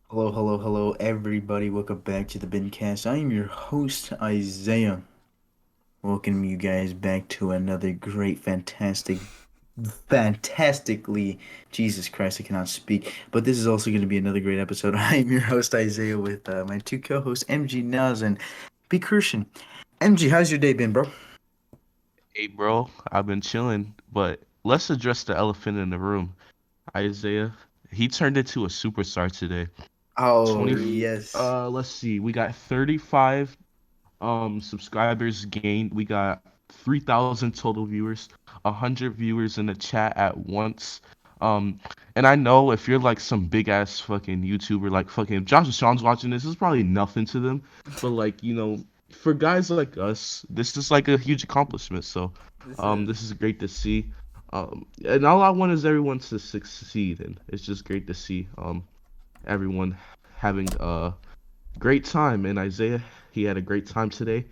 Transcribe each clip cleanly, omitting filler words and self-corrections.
Hello, hello, hello, everybody. Welcome back to the BINcast. I am your host, Isaiah. Welcome you guys back to another great, fantastically, Jesus Christ, I cannot speak. But this is also going to be another great episode. I am your host, Isaiah, with my two co-hosts, MG Naz and B Christian. MG, how's your day been, bro? Hey, bro, I've been chilling, but let's address the elephant in the room. Isaiah, he turned into a superstar today. Oh, 20, yes. let's see, we got 35 subscribers gained. We got 3,000 total viewers, 100 viewers in the chat at once. Um, and I know if you're like some big ass fucking YouTuber, like fucking if Josh and Sean's watching this, it's probably nothing to them. But like, for guys like us, this is like a huge accomplishment. So, This is. this is great to see. And all I want is everyone to succeed, and it's just great to see everyone having a great time. And Isaiah, he had a great time today.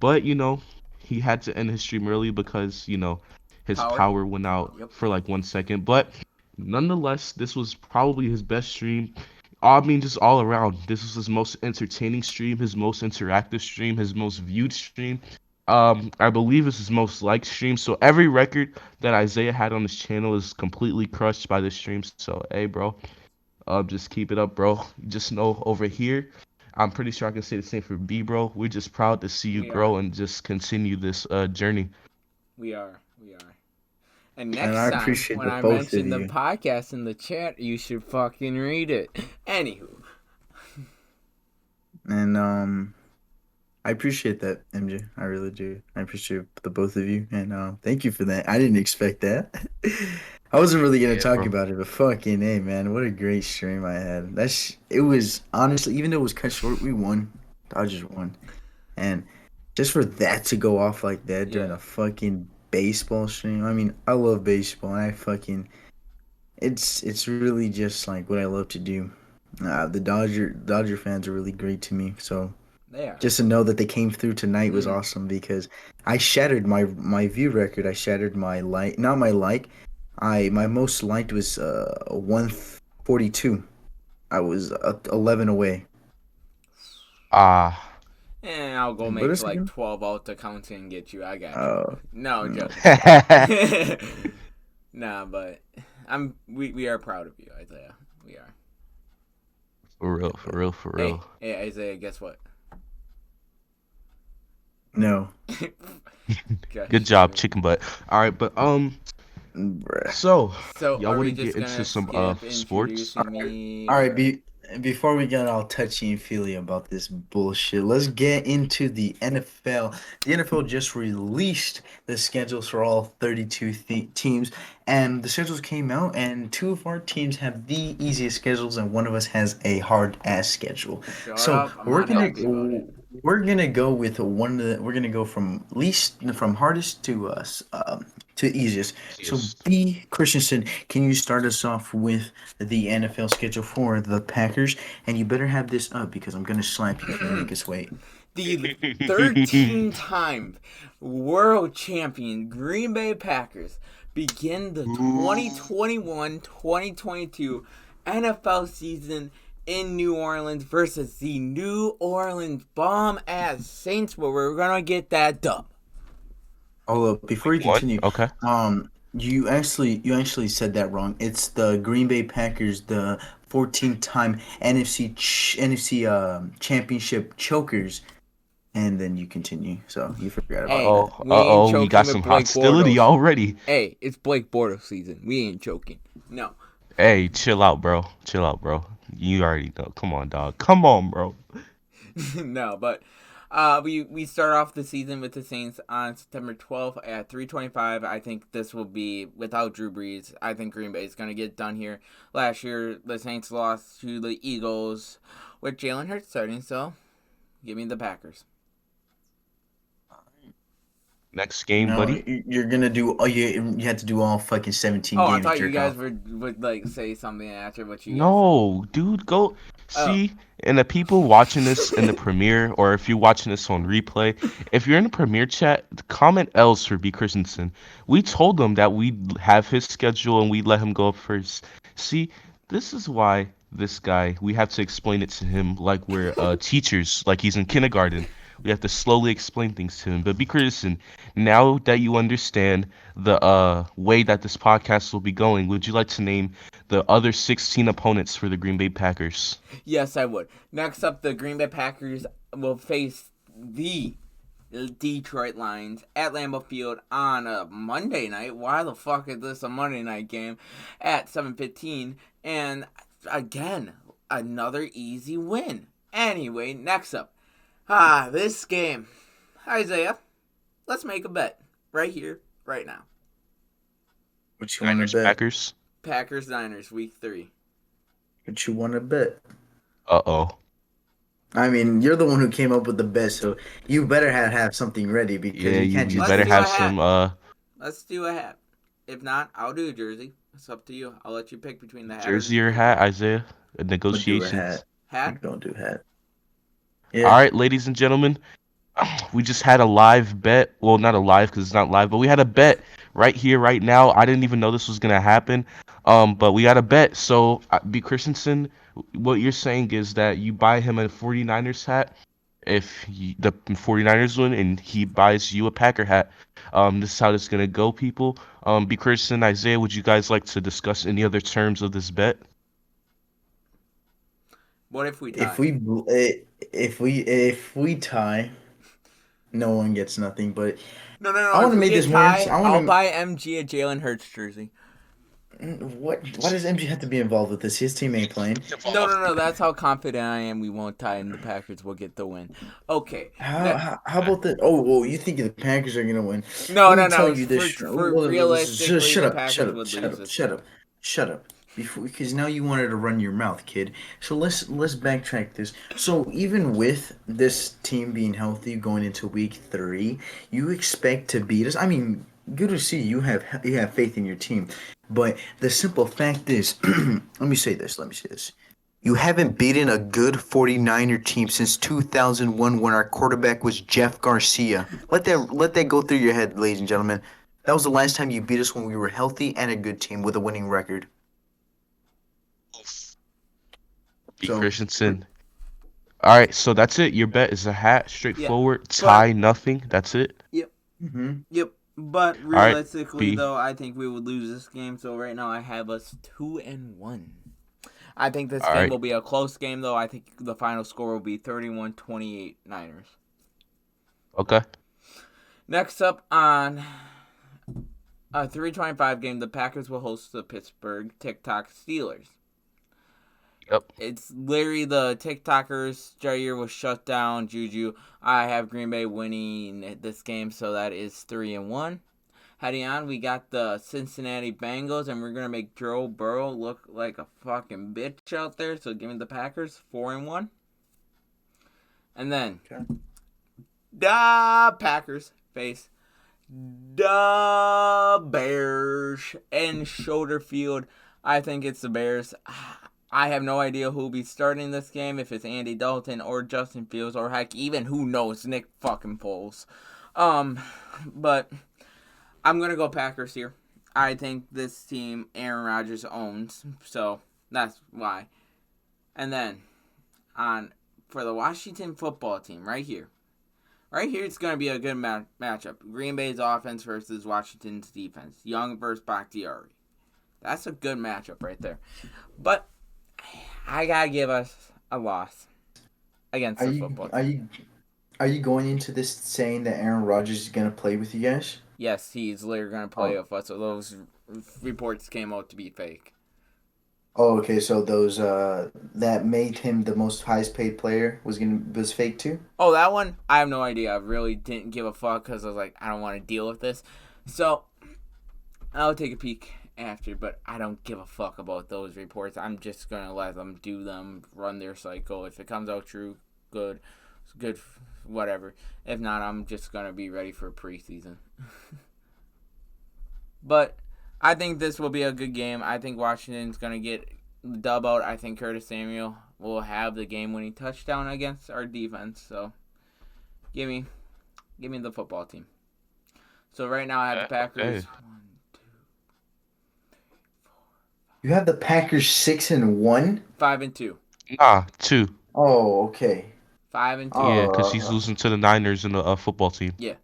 But, he had to end his stream early because, his Power? power went out Yep. for like 1 second. But nonetheless, this was probably his best stream. I mean, just all around. This was his most entertaining stream, his most interactive stream, his most viewed stream. I believe it's his most liked stream. So every record that Isaiah had on his channel is completely crushed by this stream. So, hey, bro, just keep it up, bro. Just know over here, I'm pretty sure I can say the same for B, bro. We're just proud to see you We are. grow and just continue this journey. We are. We are. And And I next time, appreciate when the I both of mention the you. podcast in the chat, you should fucking read it. Anywho. And I appreciate that, MJ. I really do. I appreciate the both of you, and thank you for that. I didn't expect that. I wasn't really gonna Yeah, talk bro. about it, but fucking hey, man, what a great stream I had. It was honestly, even though it was cut short, we won. Dodgers won, and just for that to go off like that during Yeah. a fucking baseball stream. I mean, I love baseball, and I fucking it's really just like what I love to do. The Dodger fans are really great to me, so They are. just to know that they came through tonight was Mm. awesome because I shattered my view record. I shattered my like, not my like. My most liked was 142. I was 11 away. Ah. And I'll go But make it's like good. 12 out the county and get you. I got you. Uh, No, no. jokes. Nah, but we are proud of you, Isaiah. We are. For real, for real, for Hey, real. hey, Isaiah, guess what? No. Good Gosh, job, chicken butt. All right, but Bruh. so So y'all are want we to get just into gonna some skip sports? introducing me All right, or before we get all touchy and feely about this bullshit, let's get into the NFL. The NFL just released the schedules for all 32 teams, and the schedules came out, and two of our teams have the easiest schedules, and one of us has a hard ass schedule. shut So up? I'm not happy about it. we're gonna go with one of the we're gonna go from least from hardest to easiest. So Yes. B Christensen, can you start us off with the NFL schedule for the Packers? And you better have this up because I'm gonna slap you if you make us wait. The 13-time world champion Green Bay Packers begin the Ooh. 2021-2022 NFL season in New Orleans versus the New Orleans bomb ass Saints, where we're gonna get that dub. Although before Week you one. continue, Okay. you actually said that wrong. It's the Green Bay Packers, the 14-time NFC championship chokers, and then you continue. So you forgot about Hey, that. we ain't We choking got with some Blake hostility Bortles. already. Hey, it's Blake Bortles season. We ain't choking. No. Hey, chill out, bro. Chill out, bro. You already know. Come on, dog. Come on, bro. No, but we start off the season with the Saints on September 12th at 3:25. I think this will be without Drew Brees. I think Green Bay is going to get done here. Last year the Saints lost to the Eagles with Jalen Hurts starting, so give me the Packers. Next game, No, buddy. you're gonna do. Oh, you had to do all fucking 17 Oh, I games, thought you jerk guys off. would like say something after what you guys said. No, dude, go Oh, see. And the people watching this in the premiere, or if you're watching this on replay, if you're in the premiere chat, comment else for B Christensen. We told him that we'd have his schedule and we'd let him go up first. See, this is why this guy. We have to explain it to him like we're teachers, like he's in kindergarten. We have to slowly explain things to him. But B. Christensen, now that you understand the way that this podcast will be going, would you like to name the other 16 opponents for the Green Bay Packers? Yes, I would. Next up, the Green Bay Packers will face the Detroit Lions at Lambeau Field on a Monday night. Why the fuck is this a Monday night game at 7:15? And again, another easy win. Anyway, next up, this game, Isaiah. Let's make a bet right here, right now. What you want Niners, to bet? Packers? Packers Niners Week 3. What you want to bet? Uh-oh. I mean, you're the one who came up with the bet, so you better have something ready because Yeah, you can't you just. Let's better do have a hat. some Let's do a hat. If not, I'll do a jersey. It's up to you. I'll let you pick between the hat jersey or or the hat, Isaiah. We'll do a Negotiations. hat. hat. Don't do hat. All Yeah. right, ladies and gentlemen, we just had a live bet. Well, not a live because it's not live, but we had a bet right here, right now. I didn't even know this was gonna happen. But we got a bet. So, B. Christensen, what you're saying is that you buy him a 49ers hat if the 49ers win, and he buys you a Packer hat. This is how it's gonna go, people. B. Christensen, Isaiah, would you guys like to discuss any other terms of this bet? What if we tie? If we tie, no one gets nothing. But No. I want If to we make get this more. tie, I I'll want buy MG a Jalen Hurts jersey. to. What? Why does MG have to be involved with this? His team ain't playing. No. That's how confident I am. We won't tie, and the Packers will get the win. Okay. How about that? Oh, you think the Packers are gonna win? No. Let me tell you this. For Well, realistically, shut the up! Shut Packers up! would Shut lose up! this Shut game. up! Shut up! Because now you wanted to run your mouth, kid. So let's backtrack this. So even with this team being healthy going into week 3, you expect to beat us. I mean, good to see you have faith in your team, but the simple fact is, let me say this. You haven't beaten a good 49er team since 2001 when our quarterback was Jeff Garcia. Let that go through your head, ladies and gentlemen. That was the last time you beat us when we were healthy and a good team with a winning record. B. So, Christensen. All right, so that's it. Your bet is a hat, straightforward, tie, nothing. That's it. Yep. But All right, realistically, B. though, I think we would lose this game. So right now, I have us 2-1. I think this All game right. will be a close game, though. I think the final score will be 31-28 Niners. Okay. Next up on a 3:25 game, the Packers will host the Pittsburgh TikTok Steelers. Yep. It's literally the TikTokers. Jair was shut down. Juju. I have Green Bay winning this game, so that is 3-1. Heading on, we got the Cincinnati Bengals, and we're gonna make Joe Burrow look like a fucking bitch out there. So give me the Packers, 4-1. And then the Packers face the Bears in Shoulder Field. I think it's the Bears. I have no idea who'll be starting this game, if it's Andy Dalton or Justin Fields, or heck, even who knows, Nick fucking Foles. But I'm going to go Packers here. I think this team Aaron Rodgers owns, so that's why. And then for the Washington football team, right here. Right here, it's going to be a good matchup. Green Bay's offense versus Washington's defense. Young versus Bakhtiari. That's a good matchup right there. But I got to give us a loss against the football team. Are you going into this saying that Aaron Rodgers is gonna play with you guys? Yes, he's literally going to play with us. So those reports came out to be fake. Oh, okay. So those that made him the most highest paid player was fake too. Oh, that one? I have no idea. I really didn't give a fuck because I was like, I don't want to deal with this. So I'll take a peek after, but I don't give a fuck about those reports. I'm just going to let them do them, run their cycle. If it comes out true, good. It's good, whatever. If not, I'm just going to be ready for preseason. But I think this will be a good game. I think Washington's going to get the dub out. I think Curtis Samuel will have the game-winning touchdown against our defense. So give me the football team. So right now I have the Packers. Okay. 1, 2, 3, 4, 5, You have the Packers 6-1. 5-2. Nah, 2. Oh, okay. 5-2. Yeah, because he's Oh, losing to the Niners in the football team. Yeah.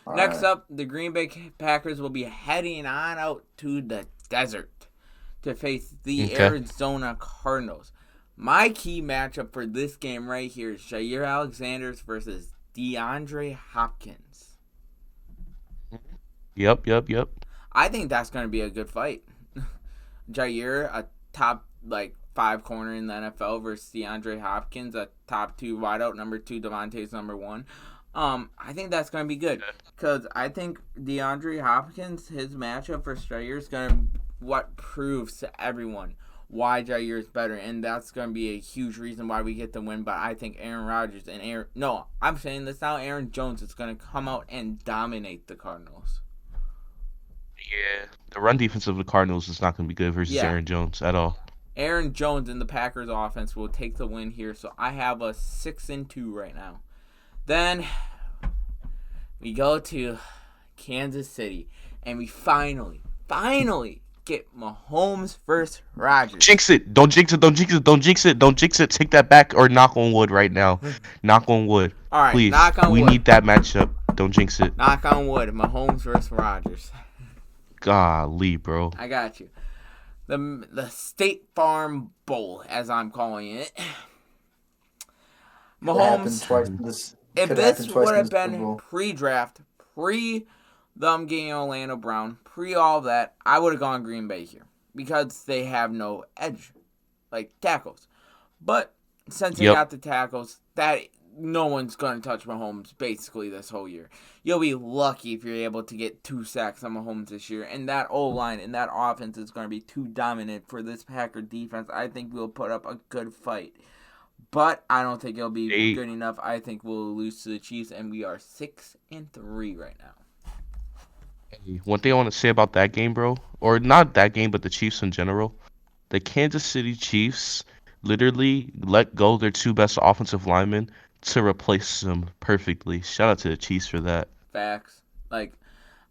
all Next right. up, the Green Bay Packers will be heading on out to the desert to face the Okay. Arizona Cardinals. My key matchup for this game right here is Jair Alexander versus DeAndre Hopkins. Yep. I think that's going to be a good fight. Jair, a top 5 corner in the NFL versus DeAndre Hopkins, a top 2 wideout, number 2, Devontae's number 1. I think that's going to be good because I think DeAndre Hopkins, his matchup for Jair is going to what proves to everyone why Jair is better, and that's going to be a huge reason why we get the win. But I think Aaron Rodgers and I'm saying this now, Aaron Jones is going to come out and dominate the Cardinals. Yeah. The run defense of the Cardinals is not going to be good versus Aaron Jones at all. Aaron Jones and the Packers offense will take the win here, so I have a 6-2 right now. Then we go to Kansas City, and we finally get Mahomes versus Rodgers. Jinx it. Don't jinx it. Take that back or knock on wood right now. Knock on wood. All right, Please. knock on we wood. need that matchup. Don't jinx it. Knock on wood. Mahomes versus Rodgers. Golly, bro. I got you. The State Farm Bowl, as I'm calling it. Mahomes. If this would have been pre-draft, them getting Orlando Brown, pre all that, I would have gone Green Bay here because they have no edge, like tackles. But since they got the tackles, that no one's going to touch Mahomes basically this whole year. You'll be lucky if you're able to get 2 sacks on Mahomes this year. And that O-line and that offense is going to be too dominant for this Packer defense. I think we'll put up a good fight. But I don't think it'll be good enough. I think we'll lose to the Chiefs, and we are 6-3 right now. One thing I want to say about that game, bro, or not that game, but the Chiefs in general, the Kansas City Chiefs literally let go their 2 best offensive linemen to replace them perfectly. Shout out to the Chiefs for that. Facts. Like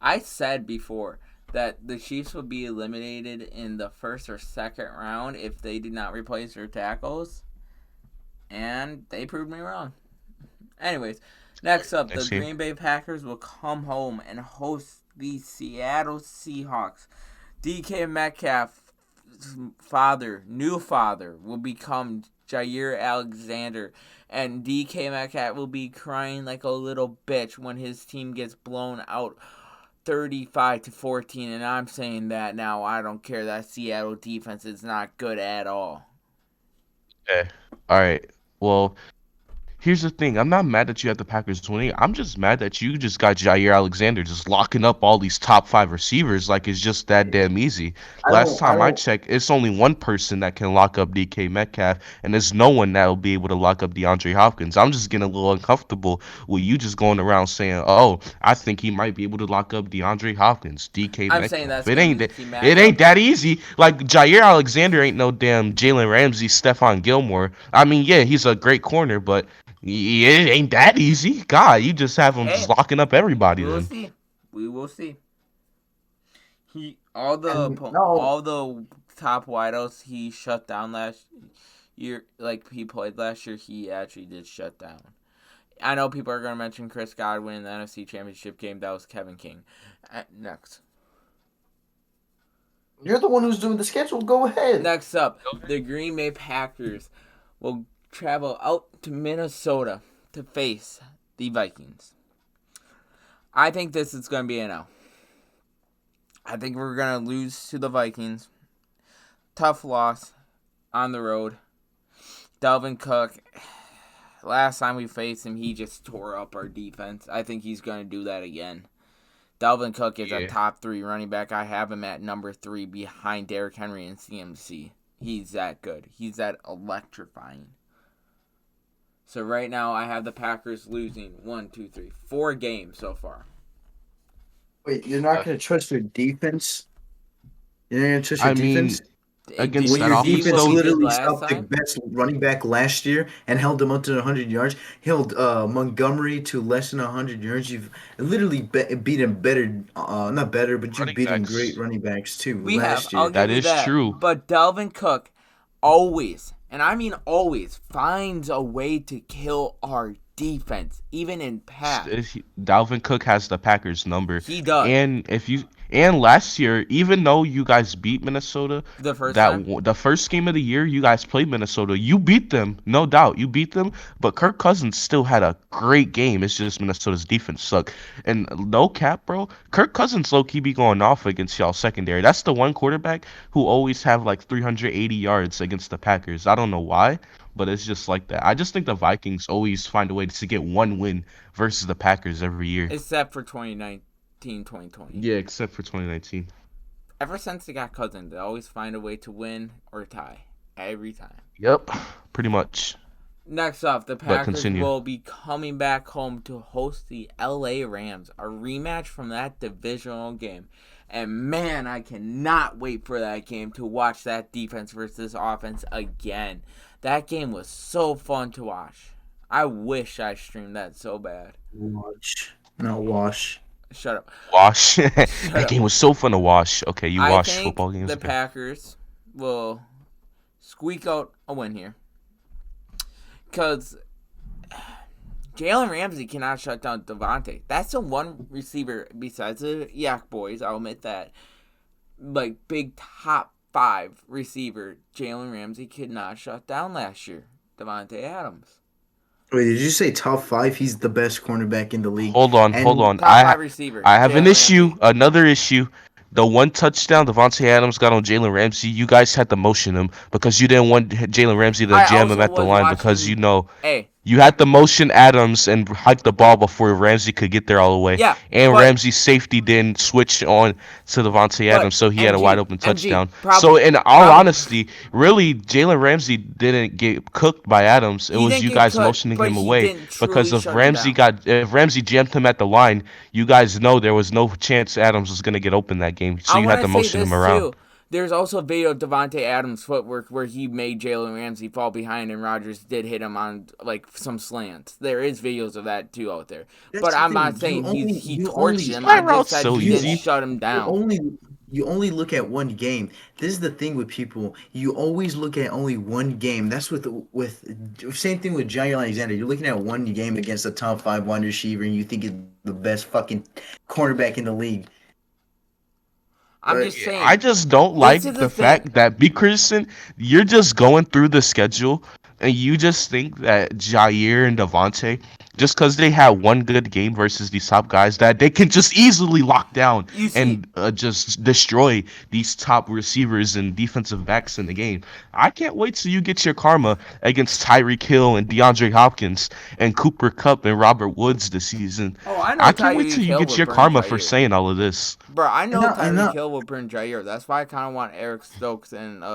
I said before, that the Chiefs would be eliminated in the first or second round if they did not replace their tackles. And they proved me wrong. Anyways, next up, the Green Bay Packers will come home and host the Seattle Seahawks. DK Metcalf's new father, will become Jair Alexander. And DK Metcalf will be crying like a little bitch when his team gets blown out 35-14. And I'm saying that now. I don't care. That Seattle defense is not good at all. Okay. All right. Well, here's the thing. I'm not mad that you had the Packers winning. I'm just mad that you just got Jair Alexander just locking up all these top 5 receivers like it's just that damn easy. Last time I checked, it's only one person that can lock up DK Metcalf, and there's no one that will be able to lock up DeAndre Hopkins. I'm just getting a little uncomfortable with you just going around saying, "Oh, I think he might be able to lock up DeAndre Hopkins, DK I'm Metcalf." saying that's It ain't that easy. Like Jair Alexander ain't no damn Jalen Ramsey, Stephon Gilmore. I mean, yeah, he's a great corner, but it ain't that easy. God, you just have him just locking up everybody. We will see. All the top wideouts he shut down last year, like he played last year, he actually did shut down. I know people are going to mention Chris Godwin in the NFC Championship game. That was Kevin King. Next. You're the one who's doing the schedule. Go ahead. Next up, the Green Bay Packers will travel out to Minnesota to face the Vikings. I think this is going to be an L. I think we're going to lose to the Vikings. Tough loss on the road. Dalvin Cook, last time we faced him, he just tore up our defense. I think he's going to do that again. Dalvin Cook is a top 3 running back. I have him at number 3 behind Derrick Henry and CMC. He's that good. He's that electrifying. So right now I have the Packers losing 4 games so far. Wait, you're not going to trust your defense? You're not going to trust your defense? against When Did that you your see offense what defense we though. did literally last stopped the time? best running back last year and held them up to 100 yards, held Montgomery to less than 100 yards, you've literally beaten better, not better, but you've Running beaten great backs. running backs too We have. last I'll year. give That you is that. true. But Dalvin Cook always, and I mean always, finds a way to kill our defense, even in pass. Dalvin Cook has the Packers number, He does. and if you and last year, even though you guys beat Minnesota, The first time? the first game of the year you guys played Minnesota, you beat them, no doubt, you beat them. But Kirk Cousins still had a great game. It's just Minnesota's defense sucked. And no cap, bro, Kirk Cousins low key be going off against y'all secondary. That's the one quarterback who always have like 380 yards against the Packers. I don't know why, but it's just like that. I just think the Vikings always find a way to get one win versus the Packers every year. Except for 2019, 2020. Yeah, except for 2019. Ever since they got Cousins, they always find a way to win or tie. Every time. Yep, pretty much. Next up, the But Packers continue. will be coming back home to host the LA Rams, a rematch from that divisional game. And man, I cannot wait for that game to watch that defense versus offense again. That game was so fun to watch. I wish I streamed that so bad. Watch, not wash. Shut up. Wash. Shut That up. game was so fun to watch. Okay, you I watch think football games. the Okay. Packers will squeak out a win here. Because Jalen Ramsey cannot shut down Devontae. That's the one receiver besides the Yak Boys, I'll admit that. Like, big top 5 receiver Jalen Ramsey could not shut down last year. Devontae Adams. Wait, did you say top 5? He's the best cornerback in the league. Hold on. And Top 5 receiver. I have an Jalen issue. Ramsey. Another issue. The one touchdown Devontae Adams got on Jalen Ramsey, you guys had to motion him because you didn't want Jalen Ramsey to I jam him also at the was line because watching- you know Hey, you had to motion Adams and hike the ball before Ramsey could get there all the way. yeah. And but- Ramsey's safety didn't switch on to Devontae But Adams, so he had a MG, wide open MG, touchdown. problem- So in all problem- honesty, really Jalen Ramsey didn't get cooked by Adams. It He was didn't you get guys cooked, motioning but him he away didn't truly because shut him down. if Ramsey jammed him at the line, you guys know there was no chance Adams was gonna get open that game. So I you had want to to say motion this him around. too. There's also a video of Devontae Adams' footwork where he made Jalen Ramsey fall behind and Rodgers did hit him on like some slants. There is videos of that too out there. That's But the I'm not thing, saying you he only- torched him. My I just route's said so he didn't easy. shut him down. you only look at one game. This is the thing with people. You always look at only one game. That's with same thing with Jair Alexander. You're looking at one game against a top 5 wide receiver, and you think it's the best fucking cornerback in the league. I'm just saying. I just don't This like is the the thing. fact that B. Christian, you're just going through the schedule and you just think that Jair and Devontae, just because they had one good game versus these top guys, that they can just easily lock down You see- and just destroy these top receivers and defensive backs in the game. I can't wait till you get your karma against Tyreek Hill and DeAndre Hopkins and Cooper Kupp and Robert Woods this season. Oh, I know. I can't wait Tyreek till you Hill get would your burn karma for Jair. saying all of this. Bro, I know And Tyreek not- Hill will burn Jair. That's why I kind of want Eric Stokes and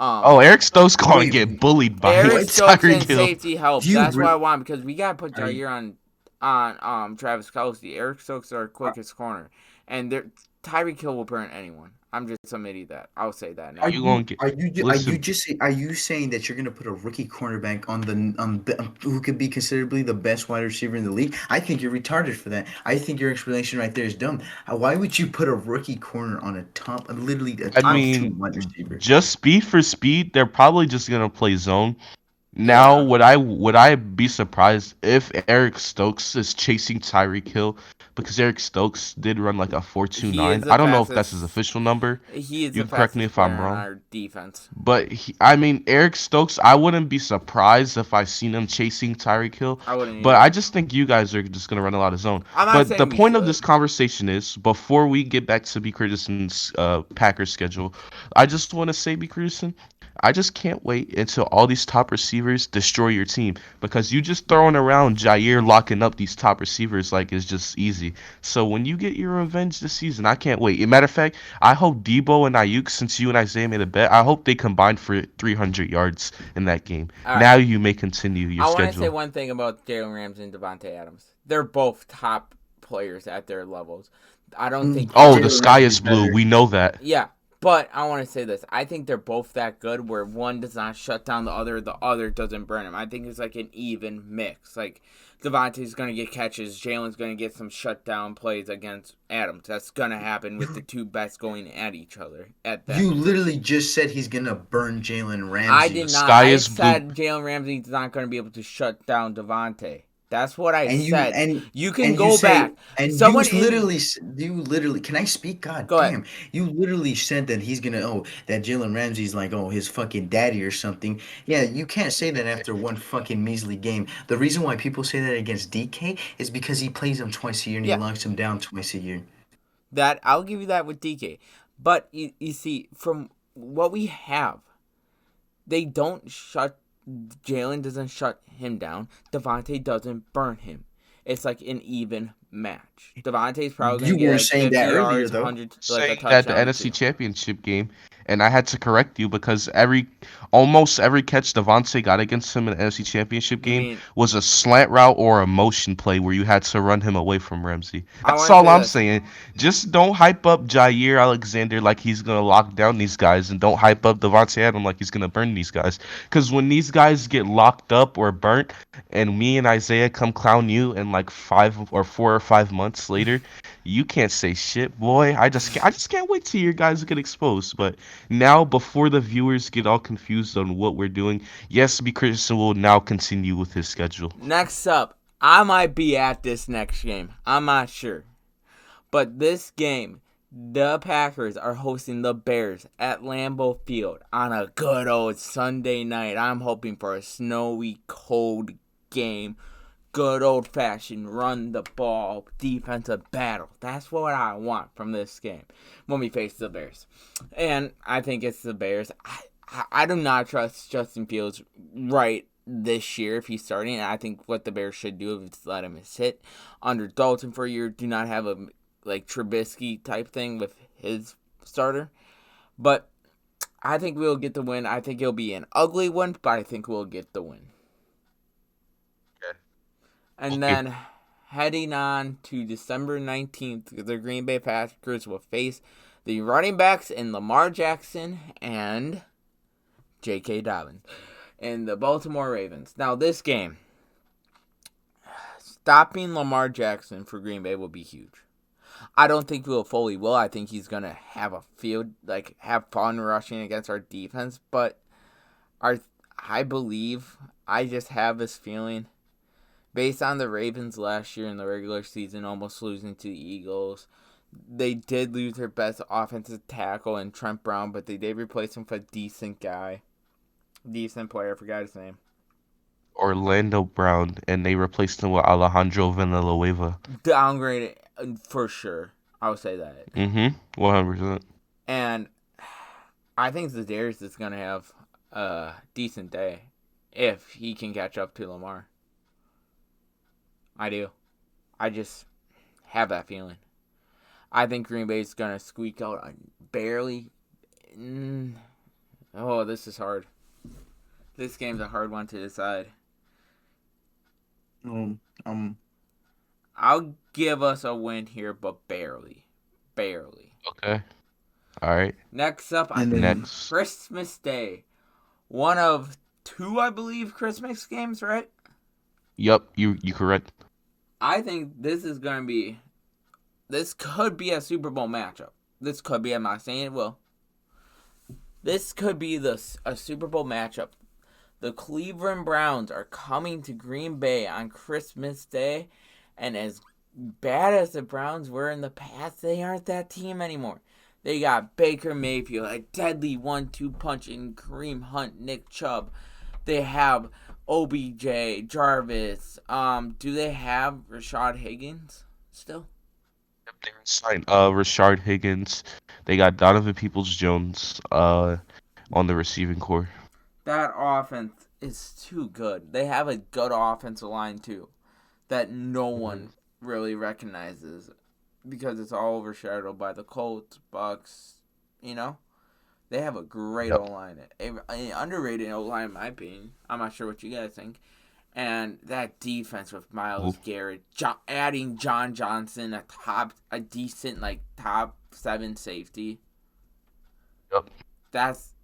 Oh, Eric Stokes going to Wait, get bullied by Eric Stokes Tyreek and Hill. safety help. Do you That's re- what I want because we gotta put Are you- Jair on Travis Kelce. Eric Stokes is our quickest corner, and Tyreek Hill will burn anyone. I'm just admitting that. I'll say that now. Are You gonna get- are you saying that you're gonna put a rookie cornerback who could be considerably the best wide receiver in the league? I think you're retarded for that. I think your explanation right there is dumb. Why would you put a rookie corner on a top, literally a top 2 wide receiver? Just speed for speed, they're probably just gonna play zone. Now, Yeah. would I be surprised if Eric Stokes is chasing Tyreek Hill because Eric Stokes did run like a 4.29. He is I the don't know if that's fastest- his official number, He is You the correct me fastest if I'm player on wrong. our defense. but I mean Eric Stokes, I wouldn't be surprised if I seen him chasing Tyreek Hill. I wouldn't. But either. I just think you guys are just gonna run a lot of zone. I'm not But saying the we point of should. this conversation is, before we get back to B. Curtison's Packers schedule, I just want to say, B. Curtison, I just can't wait until all these top receivers destroy your team because you just throwing around Jair locking up these top receivers like it's just easy. So when you get your revenge this season, I can't wait. As a matter of fact, I hope Debo and Ayuk, since you and Isaiah made a bet, I hope they combine for 300 yards in that game. All right. Now you may continue your I want to schedule. say one thing about Jalen Ramsey and Devontae Adams. They're both top players at their levels. I don't think. Oh, Jalen the sky Ramsey's is blue. better. We know that. Yeah, But I want to say this. I think they're both that good where one does not shut down the other doesn't burn him. I think it's like an even mix. Like, Devontae's going to get catches. Jalen's going to get some shutdown plays against Adams. That's going to happen with the two best going at each other at that. You literally just said he's going to burn Jalen Ramsey. I did The not. sky I is said Jalen Ramsey's not going to be able to shut down Devontae. That's what I said. You can go back. And Someone you literally, can I speak? God Go ahead. damn. You literally said that he's going to, that Jalen Ramsey's like, his fucking daddy or something. Yeah, you can't say that after one fucking measly game. The reason why people say that against DK is because he plays him twice a year and he locks him down twice a year. That I'll give you that with DK. But you see, from what we have, they don't shut. Jalen doesn't shut him down. Devontae doesn't burn him. It's like an even match. Devontae's probably going to get like 50 yards, 100, like a touchdown. That the NFC Championship game, and I had to correct you because almost every catch Devontae got against him in the NFC Championship game was a slant route or a motion play where you had to run him away from Ramsey. That's all I'm saying. Just don't hype up Jair Alexander like he's going to lock down these guys, and don't hype up Devontae Adams like he's going to burn these guys. Because when these guys get locked up or burnt, and me and Isaiah come clown you in like 4 or 5 months later, you can't say shit, boy. I just can't wait till your guys get exposed. But now, before the viewers get all confused on what we're doing, yes, B. Christian will now continue with his schedule. Next up, I might be at this next game. I'm not sure. But this game, the Packers are hosting the Bears at Lambeau Field on a good old Sunday night. I'm hoping for a snowy, cold game. Good old-fashioned run-the-ball defensive battle. That's what I want from this game when we face the Bears. And I think it's the Bears. I do not trust Justin Fields right this year if he's starting. I think what the Bears should do is let him sit under Dalton for a year. Do not have a like Trubisky type thing with his starter. But I think we'll get the win. I think it'll be an ugly one, but I think we'll get the win. And then, heading on to December 19th, the Green Bay Packers will face the running backs in Lamar Jackson and J.K. Dobbins and the Baltimore Ravens. Now, this game, stopping Lamar Jackson for Green Bay will be huge. I don't think we'll fully will. I think he's going to have a field, like, have fun rushing against our defense. But I believe, I just have this feeling, based on the Ravens last year in the regular season, almost losing to the Eagles, they did lose their best offensive tackle in Trent Brown, but they did replace him with a decent player. I forgot his name. Orlando Brown, and they replaced him with Alejandro Villanueva. Downgraded, for sure. I would say that. 100%. And I think Zadarius is going to have a decent day if he can catch up to Lamar. I do. I just have that feeling. I think Green Bay is going to squeak out barely. Oh, this is hard. This game's a hard one to decide. I'll give us a win here, but barely. Barely. Okay. All right. Next up, Christmas Day. One of two, I believe, Christmas games, right? Yep, you correct. I think this could be a Super Bowl matchup. I'm not saying it will. This could be a Super Bowl matchup. The Cleveland Browns are coming to Green Bay on Christmas Day, and as bad as the Browns were in the past, they aren't that team anymore. They got Baker Mayfield, a deadly 1-2 punch in Kareem Hunt, Nick Chubb. They have OBJ, Jarvis. Do they have Rashad Higgins still? Yep, they signed Rashard Higgins. They got Donovan Peoples-Jones on the receiving core. That offense is too good. They have a good offensive line too, that no one really recognizes because it's all overshadowed by the Colts, Bucks. You know, they have a great O-line, an underrated O-line in my opinion. I'm not sure what you guys think. And that defense with Myles Garrett, adding John Johnson, a decent top 7 safety. Yep. That's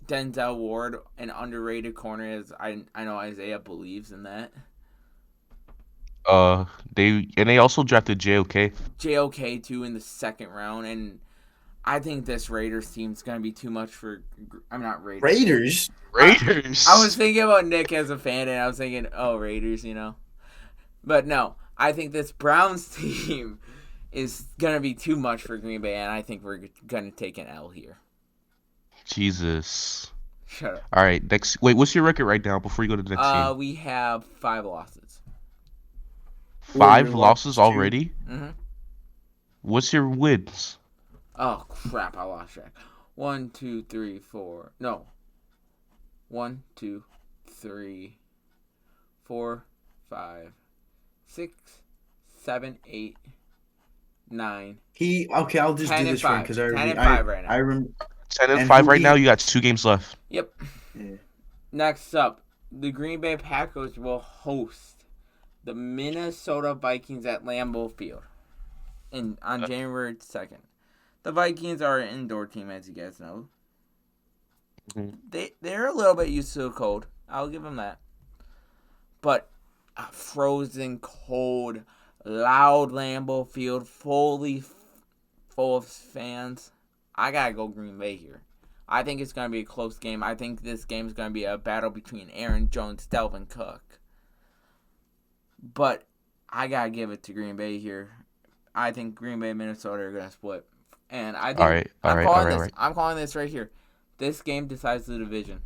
Denzel Ward, an underrated corner. As I know Isaiah believes in that. They also drafted JOK. JOK too in the second round, and I think this Raiders team's gonna be too much for. I'm not Raiders. Raiders. I was Raiders. thinking about Nick as a fan, and I was thinking, oh, Raiders, But no, I think this Browns team is gonna be too much for Green Bay, and I think we're gonna take an L here. Jesus. Shut up. All right. Next. Wait. What's your record right now before you go to the next game? We have 5 losses. What are your 5 losses losses to? already. Mm-hmm. What's your wins? Oh crap! I lost track. 1, 2, 3, 4. No. 1, 2, 3, 4, 5, 6, 7, 8, 9. Okay. I'll just 10 do and this for him 5. because 10 and 5 right now. I remember. 10 and And 5 who right now. he- You got 2 games left. Yep. Yeah. Next up, the Green Bay Packers will host the Minnesota Vikings at Lambeau Field on January 2nd. The Vikings are an indoor team, as you guys know. They're a little bit used to the cold. I'll give them that. But a frozen, cold, loud Lambeau Field, fully full of fans. I gotta go Green Bay here. I think it's gonna be a close game. I think this game is gonna be a battle between Aaron Jones, Dalvin Cook. But I gotta give it to Green Bay here. I think Green Bay and Minnesota are gonna split, and I think I'm calling this right here. This game decides the division.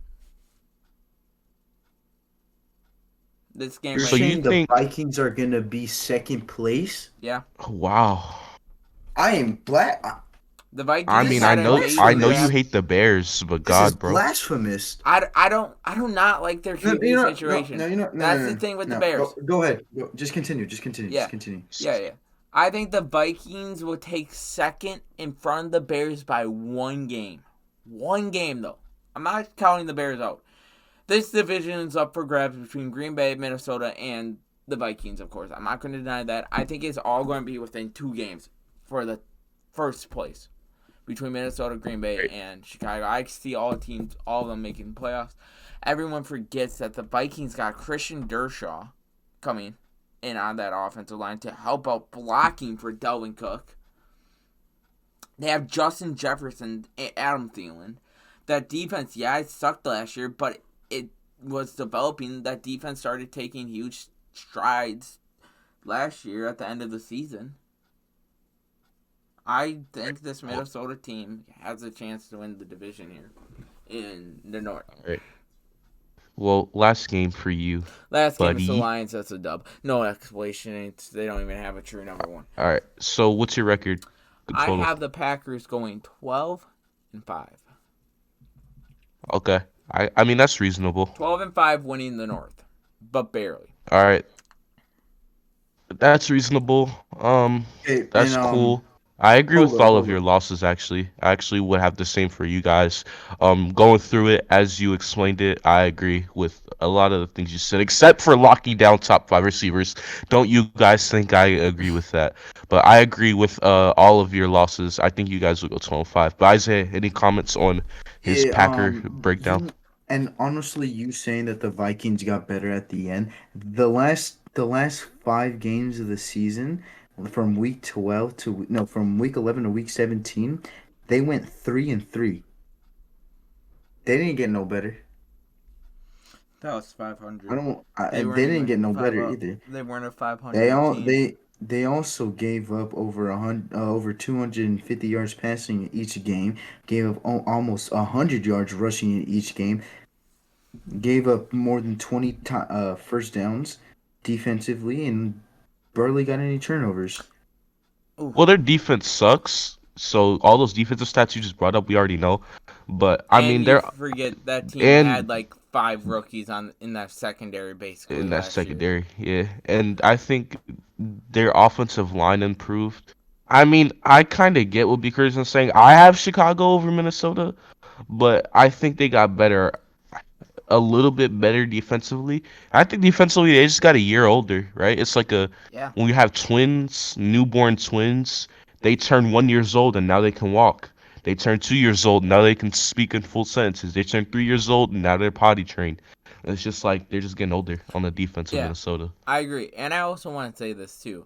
This game. You're So you saying the think- Vikings are gonna be second place? Yeah. Wow. I am black. The Vikings. I mean, had I know you draft. hate the Bears, but This is God, bro. blasphemous. I do not like their QB situation. No, That's the thing with the Bears. Go ahead. Just continue. Yeah. Just continue. Yeah. I think the Vikings will take second in front of the Bears by 1 game. 1 game, though. I'm not counting the Bears out. This division is up for grabs between Green Bay, Minnesota, and the Vikings, of course. I'm not going to deny that. I think it's all going to be within 2 games for the first place between Minnesota, Green Bay, and Chicago. I see all of them making playoffs. Everyone forgets that the Vikings got Christian Dershaw coming in on that offensive line to help out blocking for Dalvin Cook. They have Justin Jefferson and Adam Thielen. That defense, it sucked last year, but it was developing. That defense started taking huge strides last year at the end of the season. I think this Minnesota team has a chance to win the division here in the North. All right. Well, last game for you. Last game is buddy. the Lions. That's a dub. No explanation. They don't even have a true number 1. All right. So what's your record? I Total. have the Packers going 12-5. Okay. I mean that's reasonable. 12-5 winning the North, but barely. All right. That's reasonable. Okay, That's and, cool. I agree hold with on, all hold of your on. losses actually. I actually would have the same for you guys. Going through it as you explained it, I agree with a lot of the things you said, except for locking down top 5 receivers. Don't you guys think I agree with that? But I agree with all of your losses. I think you guys will go 12-5. But Isaiah, any comments on his Packer breakdown? And honestly, you saying that the Vikings got better at the end. The last 5 games of the season, from week 12 to from week 11 to week 17, they went 3-3. They didn't get no better. That was 500. They didn't get no better either. They weren't a 500 team. They also gave up over 250 yards passing in each game. Gave up almost 100 yards rushing in each game. Gave up more than 20 first downs defensively and barely got any turnovers. Well, their defense sucks. So all those defensive stats you just brought up, we already know. But I mean, they're forget that team had like 5 rookies in that secondary basically. In that secondary, yeah. And I think their offensive line improved. I mean, I kind of get what B. Curtis is saying. I have Chicago over Minnesota, but I think they got better, a little bit better defensively. I think defensively they just got a year older, right? It's like when you have twins, newborn twins, they turn 1 year old and now they can walk. They turn 2 years old, now they can speak in full sentences. They turn 3 years old, and now they're potty trained. It's just like they're just getting older on the defense of Yeah, Minnesota. I agree. And I also want to say this too.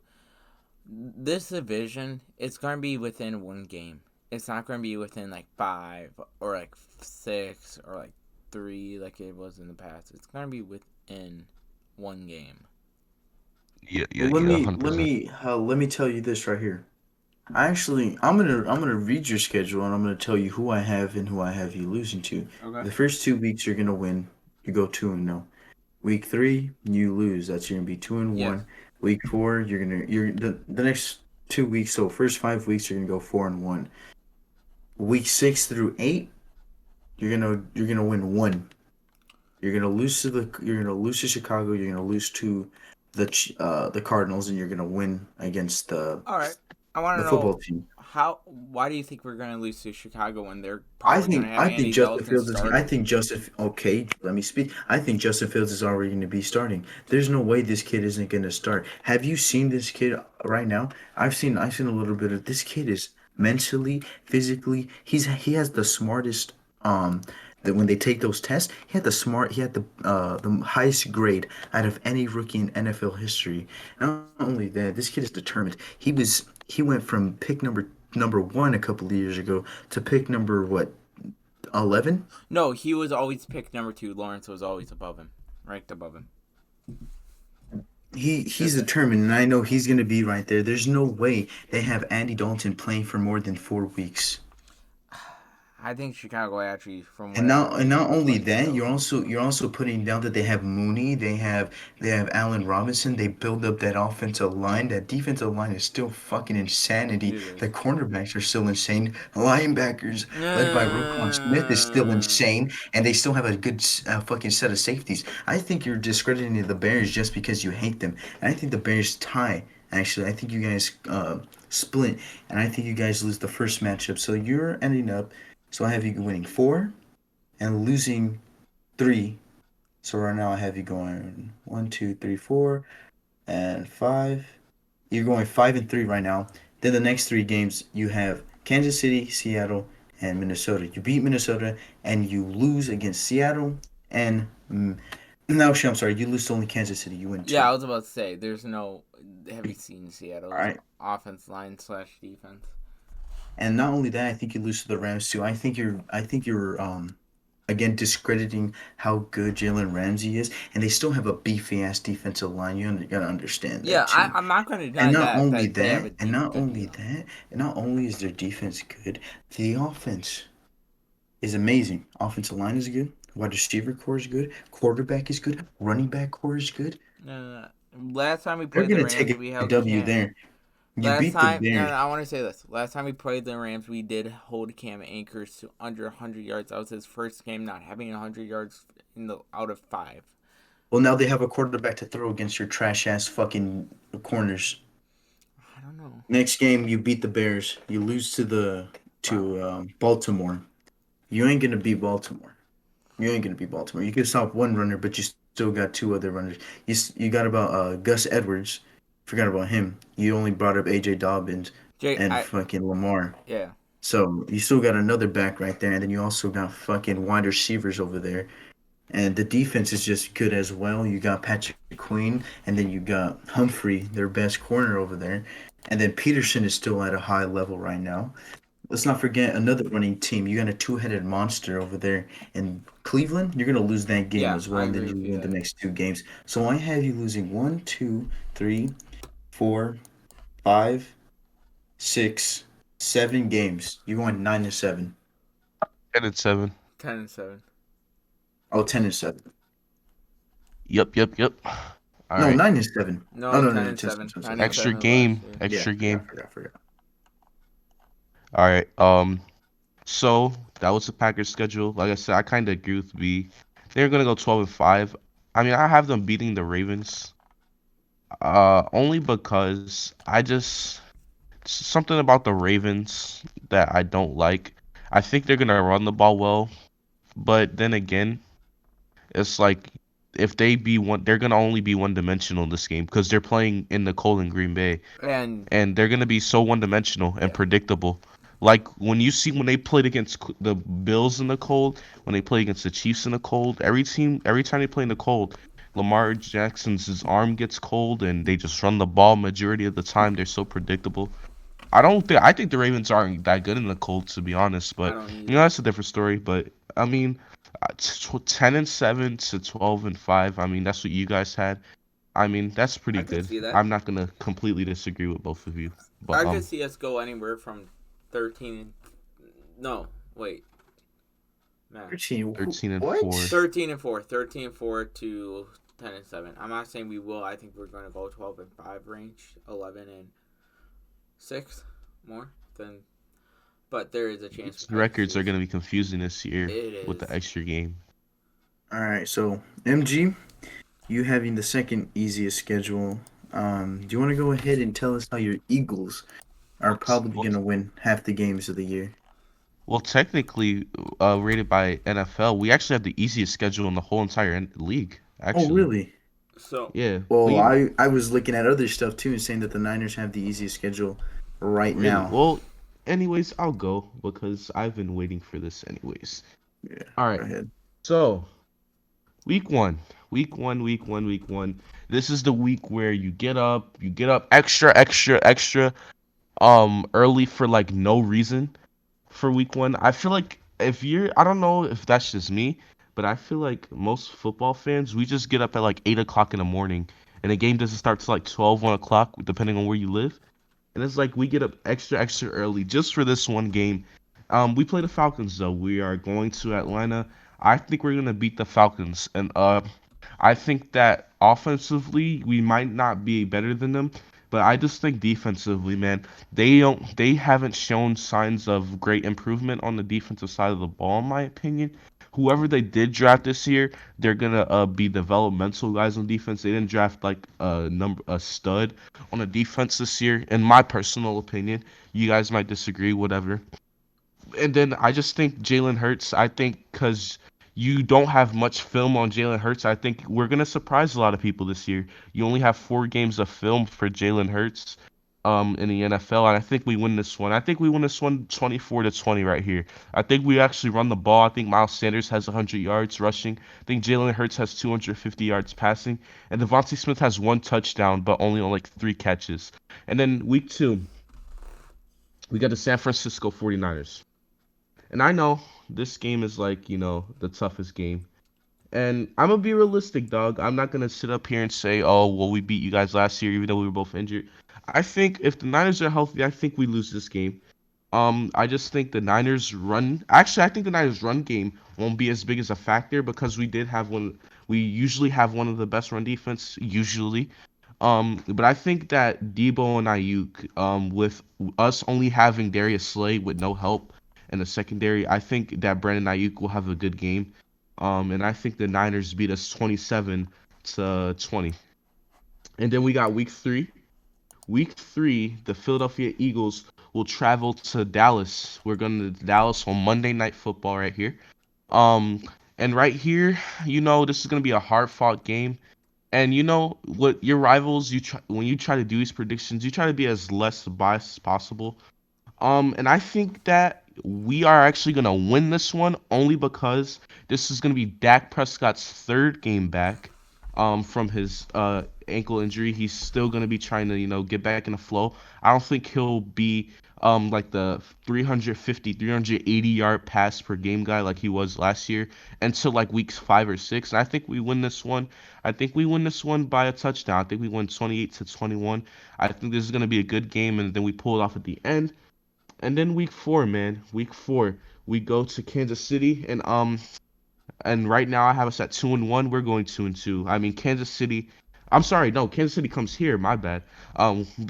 This division, it's going to be within one game. It's not going to be within like 5 or like 6 or like 3 like it was in the past. It's going to be within one game. Yeah, Well, yeah, yeah, 100%. let me tell you this right here. I'm gonna read your schedule and I'm gonna tell you who I have and who I have you losing to. Okay. The first 2 weeks you're gonna win. You go 2-0. Week 3 you lose. That's gonna be 2-1. Yes. Week 4 you're the next 2 weeks. So first 5 weeks you're gonna go 4-1. Week 6 through 8 you're gonna win one. You're gonna lose to Chicago. You're gonna lose to the Cardinals, and you're gonna win against All right. I want the to know football team. why do you think we're going to lose to Chicago when they're probably going to have I think Andy Justin Dalton Fields is. I starting? think Justin. Okay, let me speak. I think Justin Fields is already going to be starting. There's no way this kid isn't going to start. Have you seen this kid right now? I've seen a little bit of this kid is mentally, physically. He has the smartest. That when they take those tests, he had the highest grade out of any rookie in NFL history. Not only that, this kid is determined. He went from pick number one a couple of years ago to pick number what 11. No, he was always picked number 2. Lawrence was always above him, ranked above him. He's Just saying. determined, and I know he's gonna be right there. There's no way they have Andy Dalton playing for more than 4 weeks. I think Chicago actually, from what And I've not only played that, still. you're also putting down that they have Mooney, they have Allen Robinson. They build up that offensive line. That defensive line is still fucking insanity. It is. The cornerbacks are still insane. Linebackers led by Roquan Smith is still Mm. insane, and they still have a good fucking set of safeties. I think you're discrediting the Bears just because you hate them, and I think the Bears tie. Actually, I think you guys split, and I think you guys lose the first matchup. So you're ending up. So I have you winning four and losing three. So right now I have you going 1, 2, 3, 4, and 5. You're going 5-3 right now. Then the next 3 games you have Kansas City, Seattle, and Minnesota. You beat Minnesota and you lose against Seattle and no, actually, I'm sorry. You lose to only Kansas City. You win Yeah, two. I was about to say, there's no. Have you seen All Seattle's right. offense line / defense? And not only that, I think you lose to the Rams too. I think you're again discrediting how good Jalen Ramsey is, and they still have a beefy ass defensive line. Gotta understand Yeah, that too. I'm not going to And deny not that only they have a that, good deal. and not only is their defense good, the offense is amazing. Offensive line is good. Wide receiver core is good. Quarterback is good. Running back core is good. No, no, no. Last time we They're played the gonna Rams, take we a held W Cam. there. You Last beat the time, no, Bears. no, I want to say this. Last time we played the Rams, we did hold Cam Akers to under 100 yards. That was his first game not having 100 yards in the out of 5. Well, now they have a quarterback to throw against your trash ass fucking corners. I don't know. Next game, you beat the Bears. You lose to Wow. Baltimore. You ain't gonna beat Baltimore. You ain't gonna beat Baltimore. You can stop one runner, but you still got 2 other runners. You got about Gus Edwards. Forgot about him. You only brought up AJ Dobbins Jay, and fucking Lamar. yeah. So you still got another back right there, and then you also got fucking wide receivers over there. And the defense is just good as well. You got Patrick Queen, and then you got Humphrey, their best corner over there. And then Peterson is still at a high level right now. Let's not forget another running team. You got a two-headed monster over there in Cleveland. You're gonna lose that game Yeah, as well, I and then agree you with you win the there. next 2 games. So I have you losing 1, 2, 3, 4, 5, 6, 7 games. You're going 9-7. 10-7. 10-7. Oh, 10-7. Yep. All No, right. 9-7. Oh No, no, ten no, and 10-7. seven. 10-7. 9 and Extra 7 last game. year. Yeah, Extra game. forgot. All right. So that was the Packers schedule. Like I said, I kind of agree with B. They're gonna go 12-5. I mean, I have them beating the Ravens. Only because I just something about the Ravens that I don't like. I think they're gonna run the ball well, but then again, it's like if they be one, they're gonna only be one dimensional in this game because they're playing in the cold in Green Bay, And and they're gonna be so one dimensional and yeah, predictable. Like when they played against the Bills in the cold, when they played against the Chiefs in the cold, every time they play in the cold, Lamar Jackson's his arm gets cold and they just run the ball majority of the time. They're so predictable. I think the Ravens aren't that good in the cold, to be honest. I But don't you know either. that's a different story. But I mean, 10-7 to 12-5. I mean that's what you guys had. I mean that's pretty I could good. see that. I'm not gonna completely disagree with both of you. But I could see us go anywhere from 13. No, wait, man. 13. 13-4. What? 13-4. 13-4 to 10-7. I'm not saying we will. I think we're going to go 12-5 range, 11-6 more than. But there is a chance These I could see records are us. gonna be confusing this year It with the is. extra game. All right, so MG, you having the second easiest schedule. Do you want to go ahead and tell us how your Eagles are probably Well, going to win half the games of the year? well, technically, rated by NFL, we actually have the easiest schedule in the whole entire league. Oh, Actually, really? So yeah, Well, we I was looking at other stuff too and saying that the Niners have the easiest schedule right really now. well. Anyways, I'll go because I've been waiting for this. Anyways, Yeah, all go right. ahead. So week one, week one. This is the week where you get up extra early for like no reason for week one. I feel like if you're, I don't know if that's just me, but I feel like most football fans, we just get up at like 8 o'clock in the morning, and the game doesn't start till like 12, 1 o'clock, depending on where you live. And it's like we get up extra early just for this one game. We play the Falcons though. We are going to Atlanta. I think we're gonna beat the Falcons, and I think that offensively we might not be better than them, but I just think defensively, man, they haven't shown signs of great improvement on the defensive side of the ball, in my opinion. Whoever they did draft this year, they're gonna be developmental guys on defense. They didn't draft like a stud on the defense this year, in my personal opinion. You guys might disagree, whatever. And then I just think Jalen Hurts. I think because you don't have much film on Jalen Hurts, I think we're gonna surprise a lot of people this year. You only have 4 games of film for Jalen Hurts, in the NFL, and I think we win this one. I think we win this one 24-20 right here. I think we actually run the ball. I think Miles Sanders has 100 yards rushing. I think Jalen Hurts has 250 yards passing, and Devontae Smith has 1 touchdown, but only on like 3 catches. And then week two, we got the San Francisco 49ers. And I know this game is like, the toughest game. And I'm gonna be realistic, dog. I'm not gonna sit up here and say, "Oh, well, we beat you guys last year, even though we were both injured." I think if the Niners are healthy, I think we lose this game. I just think the Niners run. Actually, I think the Niners run game won't be as big as a factor because we did have one. We usually have one of the best run defense usually. But I think that Debo and Ayuk, with us only having Darius Slay with no help in the secondary, I think that Brandon Ayuk will have a good game. And I think the Niners beat us 27-20. And then we got week three. Week three, the Philadelphia Eagles will travel to Dallas. We're going to Dallas on Monday Night Football right here. Um, and right here, this is going to be a hard fought game. And you know what your rivals, when you try to do these predictions, you try to be as less biased as possible. And I think that we are actually gonna win this one only because this is gonna be Dak Prescott's third game back, from his ankle injury. He's still gonna be trying to get back in the flow. I don't think he'll be like the 350, 380 yard pass per game guy like he was last year until like weeks 5 or 6. And I think we win this one. I think we win this one by a touchdown. I think we win 28-21. I think this is gonna be a good game, and then we pull it off at the end. And then week four, man, week four, we go to Kansas City, and right now I have us at 2-1. We're going 2-2. I mean, Kansas City. I'm sorry, no, Kansas City comes here. My bad.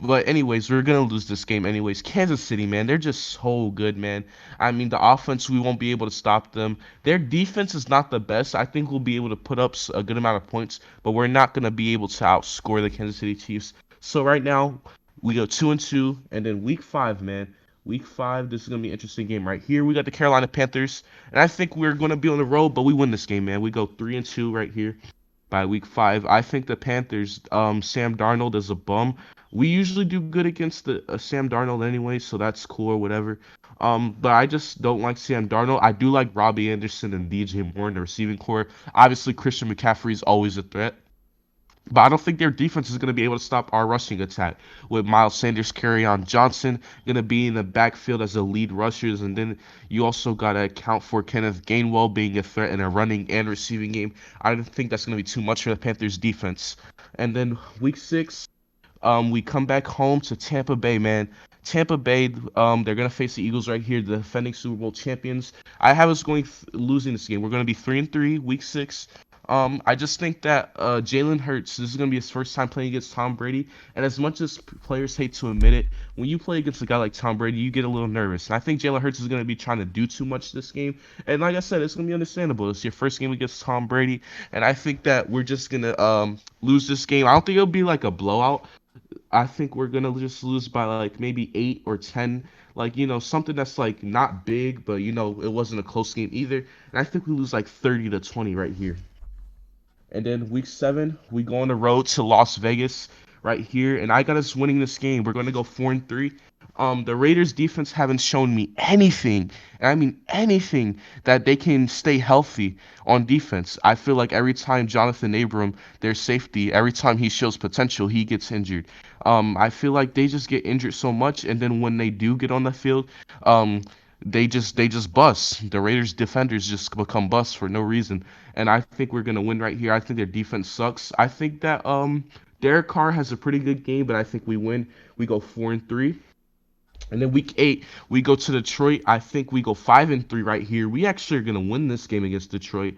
But anyways, we're gonna lose this game anyways. Kansas City, man, they're just so good, man. I mean, the offense, we won't be able to stop them. Their defense is not the best. I think we'll be able to put up a good amount of points, but we're not gonna be able to outscore the Kansas City Chiefs. So right now, we go 2-2, and then week five, man. Week five, this is gonna be an interesting game right here. We got the Carolina Panthers. And I think we're going to be on the road, but we win this game, man. We go 3-2 right here by week five. I think the Panthers, Sam Darnold is a bum. We usually do good against the Sam Darnold anyway, so that's cool or whatever. But I just don't like Sam Darnold. I do like Robbie Anderson and DJ Moore in the receiving core. Obviously, Christian McCaffrey is always a threat. But I don't think their defense is going to be able to stop our rushing attack with Miles Sanders, on Johnson going to be in the backfield as the lead rushers, and then you also got to account for Kenneth Gainwell being a threat in a running and receiving game. I don't think that's going to be too much for the Panthers defense. And then week 6, we come back home to Tampa Bay, man. Tampa Bay, they're gonna face the Eagles right here, the defending Super Bowl champions. I have us losing this game. We're gonna be 3-3, week 6. I just think that Jalen Hurts, this is gonna be his first time playing against Tom Brady, and as much as players hate to admit it, when you play against a guy like Tom Brady, you get a little nervous. And I think Jalen Hurts is gonna be trying to do too much this game, and like I said, it's gonna be understandable. It's your first game against Tom Brady, and I think that we're just gonna lose this game. I don't think it'll be like a blowout. I think we're gonna just lose by like maybe 8 or 10, like something that's like not big, but it wasn't a close game either. And I think we lose like 30-20 right here. And then week 7, we go on the road to Las Vegas right here, and I got us winning this game. We're gonna go 4-3. The Raiders defense haven't shown me anything, and I mean anything, that they can stay healthy on defense. I feel like every time Jonathan Abram, their safety, every time he shows potential, he gets injured. I feel like they just get injured so much, and then when they do get on the field, um, they just bust. The Raiders defenders just become busts for no reason, and I think we're gonna win right here. I think their defense sucks. I think that Derek Carr has a pretty good game, but I think we win. We go 4-3. And then week 8, we go to Detroit. I think we go 5-3 right here. We actually are gonna win this game against Detroit.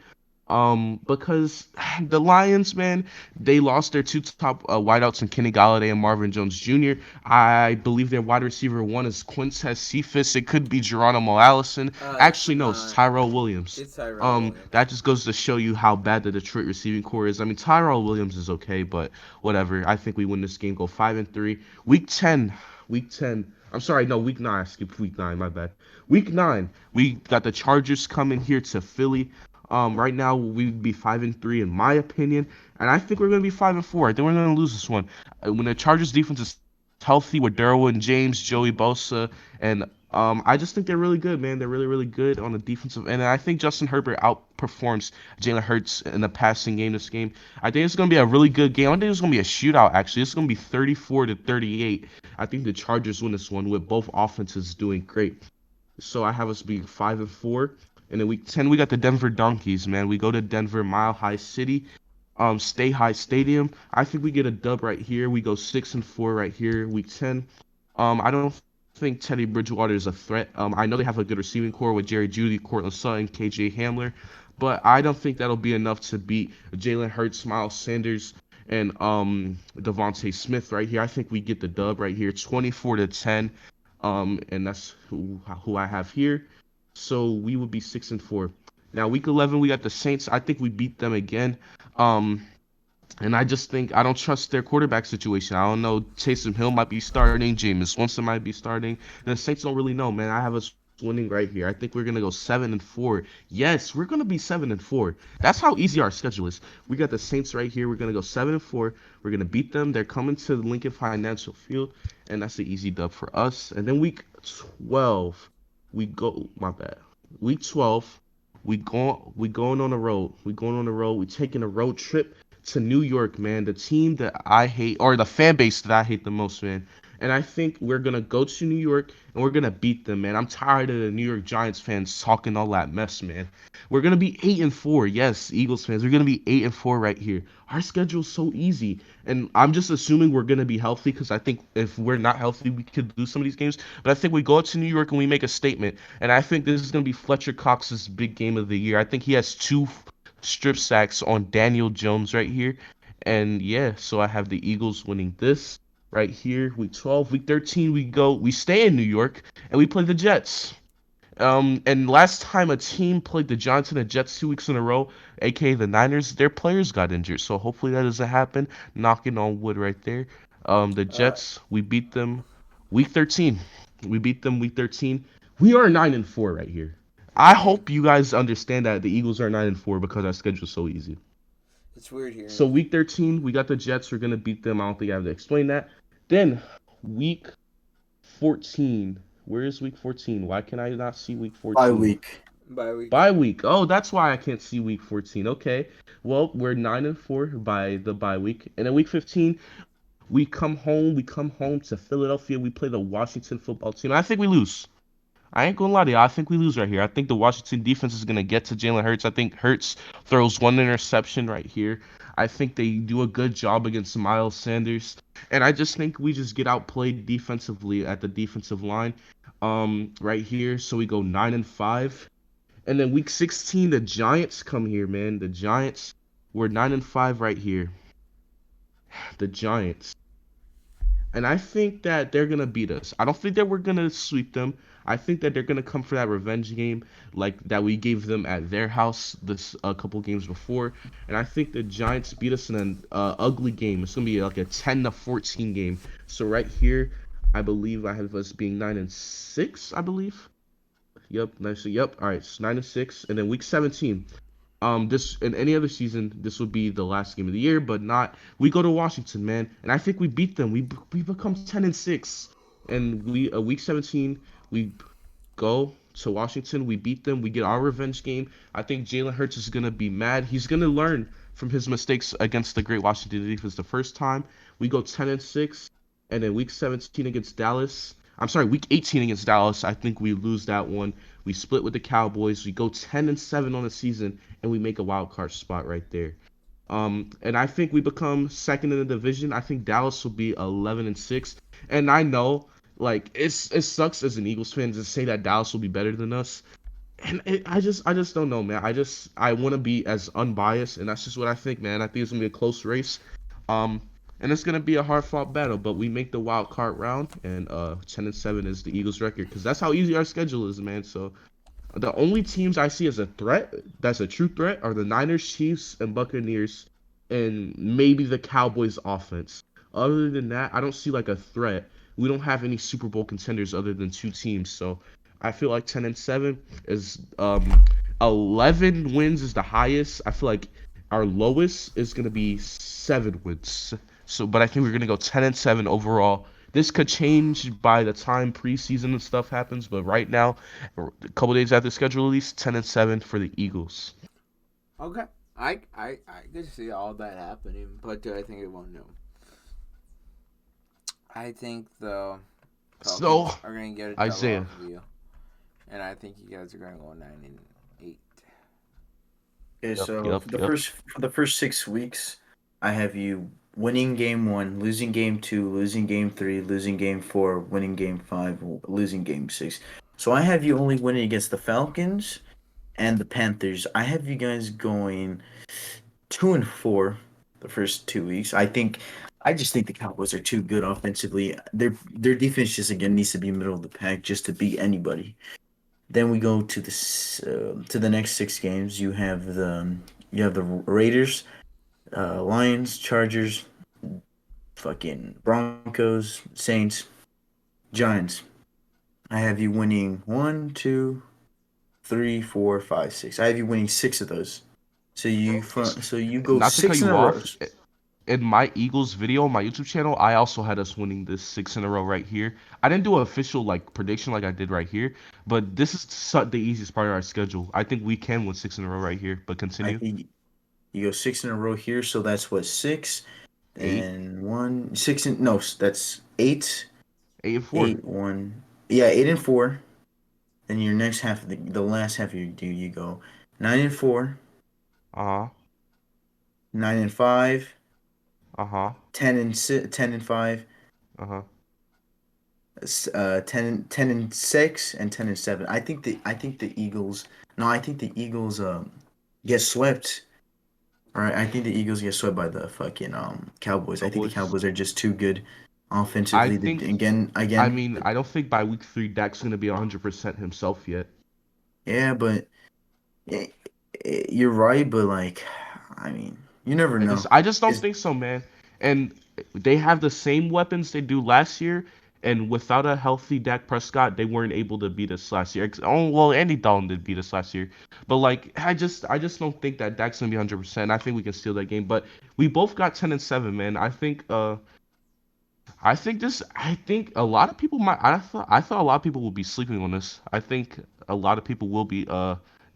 Because the Lions, man, they lost their two top wideouts in Kenny Galladay and Marvin Jones Jr. I believe their wide receiver one is Quintez Cephas. It could be Geronimo Allison. It's Actually, no, it's Tyrell Williams. it's Tyrell Williams. That just goes to show you how bad the Detroit receiving core is. I mean, Tyrell Williams is okay, but whatever. I think we win this game, go 5-3. Week 10. I'm sorry, no, week 9. I skipped week 9. My bad. Week 9, we got the Chargers coming here to Philly. Right now we'd be 5-3 in my opinion, and I think we're gonna be 5-4. I think we're gonna lose this one. When the Chargers defense is healthy with Derwin James, Joey Bosa, and I just think they're really good, man. They're really, really good on the defensive end, and I think Justin Herbert outperforms Jalen Hurts in the passing game this game. I think it's gonna be a really good game. I think it's gonna be a shootout. Actually, it's gonna be 34-38. I think the Chargers win this one with both offenses doing great. So I have us being 5-4. And then week 10, we got the Denver Donkeys, man. We go to Denver, Mile High City, Stay High Stadium. I think we get a dub right here. We go 6-4 right here, week 10. I don't think Teddy Bridgewater is a threat. I know they have a good receiving core with Jerry Jeudy, Cortland Sutton, KJ Hamler, but I don't think that'll be enough to beat Jalen Hurts, Miles Sanders, and Devontae Smith right here. I think we get the dub right here, 24-10. And that's who I have here. So we would be 6-4. Now week 11, we got the Saints. I think we beat them again. Um, and I just think I don't trust their quarterback situation. I don't know. Taysom Hill might be starting. Jameis Winston might be starting. The Saints don't really know, man. I have us winning right here. I think we're gonna go 7-4. Yes, we're gonna be 7-4. That's how easy our schedule is. We got the Saints right here. We're gonna go 7-4. We're gonna beat them. They're coming to the Lincoln Financial Field, and that's the easy dub for us. And then week 12, we go. My bad. Week 12, we going on the road. We going on the road. We taking a road trip to New York, man. The team that I hate, or the fan base that I hate the most, man. And I think we're gonna go to New York and we're gonna beat them, man. I'm tired of the New York Giants fans talking all that mess, man. We're gonna be 8-4. Yes, Eagles fans, we're gonna be 8-4 right here. Our schedule's so easy, and I'm just assuming we're gonna be healthy because I think if we're not healthy, we could lose some of these games. But I think we go out to New York and we make a statement, and I think this is gonna be Fletcher Cox's big game of the year. I think he has two strip sacks on Daniel Jones right here, and yeah, so I have the Eagles winning this right here. Week 12, week 13, we stay in New York and we play the Jets. And last time a team played the Giants and the Jets 2 weeks in a row, aka the Niners, their players got injured. So hopefully that doesn't happen. Knocking on wood right there. The Uh, Jets, we beat them week 13. We beat them week 13. We are 9-4 right here. I Dang, hope you guys understand that the Eagles are 9-4 because our schedule's so easy. it's weird So hearing. week 13, we got the Jets. We're gonna beat them. I don't think I have to explain that. Then week 14, Where is week 14? Why can I not see week Bye 14? week. Bye week. Bye week. Oh, that's why I can't see week 14. Okay. Well, we're 9-4 by the bye week. And then week 15, we come home. We come home to Philadelphia. We play the Washington football team. I think we lose. I ain't gonna lie to you. I think we lose right here. I think the Washington defense is gonna get to Jalen Hurts. I think Hurts throws one interception right here. I think they do a good job against Miles Sanders, and I just think we just get outplayed defensively at the defensive line, right here. So we go 9-5, and then week 16, the Giants come here, man. The Giants, we're 9-5 right here. The Giants. And I think that they're gonna beat us. I don't think that we're gonna sweep them. I think that they're gonna come for that revenge game, like that we gave them at their house this a couple games before. And I think the Giants beat us in an ugly game. It's gonna be like a 10-14 game. So right here, I believe I have us being 9-6. I believe. Yep, nice. Yep. All right, so 9-6, and then week 17. This in any other season, this would be the last game of the year, but not. We go to Washington, man, and I think we beat them. We become 10-6, and we week 17 we go to Washington. We beat them. We get our revenge game. I think Jalen Hurts is gonna be mad. He's gonna learn from his mistakes against the great Washington defense the first time. We go 10-6, and then week 17 against Dallas. I'm sorry, week 18 against Dallas. I think we lose that one. We split with the Cowboys. We go 10-7 on the season, and we make a wild card spot right there. And I think we become second in the division. I think Dallas will be 11-6. And I know, like, it sucks as an Eagles fan to say that Dallas will be better than us. And I just don't know, man. I want to be as unbiased, and that's just what I think, man. I think it's gonna be a close race. Um, and it's gonna be a hard fought battle, but we make the wild card round, and 10-7 is the Eagles record because that's how easy our schedule is, man. So the only teams I see as a threat, that's a true threat, are the Niners, Chiefs, and Buccaneers, and maybe the Cowboys offense. Other than that, I don't see like a threat. We don't have any Super Bowl contenders other than two teams, so I feel like 10-7 is 11 wins is the highest. I feel like our lowest is gonna be 7 wins. So, but I think we're gonna go 10-7 overall. This could change by the time preseason and stuff happens, but right now, a couple days after schedule release, 10-7 for the Eagles. Okay. I could see all that happening, but do I think it won't? No. I think the So, Falcons are going to get a double Isaiah, off of you, and I think you guys are going to go 9-8. Okay, yep, so yep, yep. for the first 6 weeks, I have you winning game one, losing game two, losing game three, losing game four, winning game five, losing game six. So I have you only winning against the Falcons and the Panthers. I have you guys going 2-4 the first 2 weeks. I just think the Cowboys are too good offensively. Their defense just again needs to be middle of the pack just to beat anybody. Then we go to the next 6 games. You have the Raiders, Lions, Chargers, fucking Broncos, Saints, Giants. I have you winning one, two, three, four, five, six. I have you winning six of those. So you go Not to cut six in you a row. off, in my Eagles video on my YouTube channel, I also had us winning this 6 in a row right here. I didn't do an official like prediction like I did right here, but this is the easiest part of our schedule. I think we can win 6 in a row right here. But I continue. think you go six in a row here. So that's what six Eight, and one, six and no, that's eight, 8-4. eight, one. Yeah, 8-4. Then your next half of the last half of your do you go 9-4, Uh huh. 9-5, Uh huh. 10-5, Uh huh. 10-6, and 10-7. I think the Eagles. No, I think the Eagles get swept. All right, I think the Eagles get swept by the fucking Cowboys. I think the Cowboys. Cowboys are just too good I offensively. think. I Again, mean, I don't think by week 3 Dak's gonna be 100% himself yet. yeah, but eh, you're right. But like, I mean, you never know. I just don't It's think so, man. And they have the same weapons they do last year, and without a healthy Dak Prescott, they weren't able to beat us last year. Oh well, Andy Dalton did beat us last year, but like I just don't think that Dak's gonna be 100%. I think we can steal that game, but we both got 10-7, man. I think I think a lot of people might. I thought a lot of people will be sleeping on this. I think a lot of people will be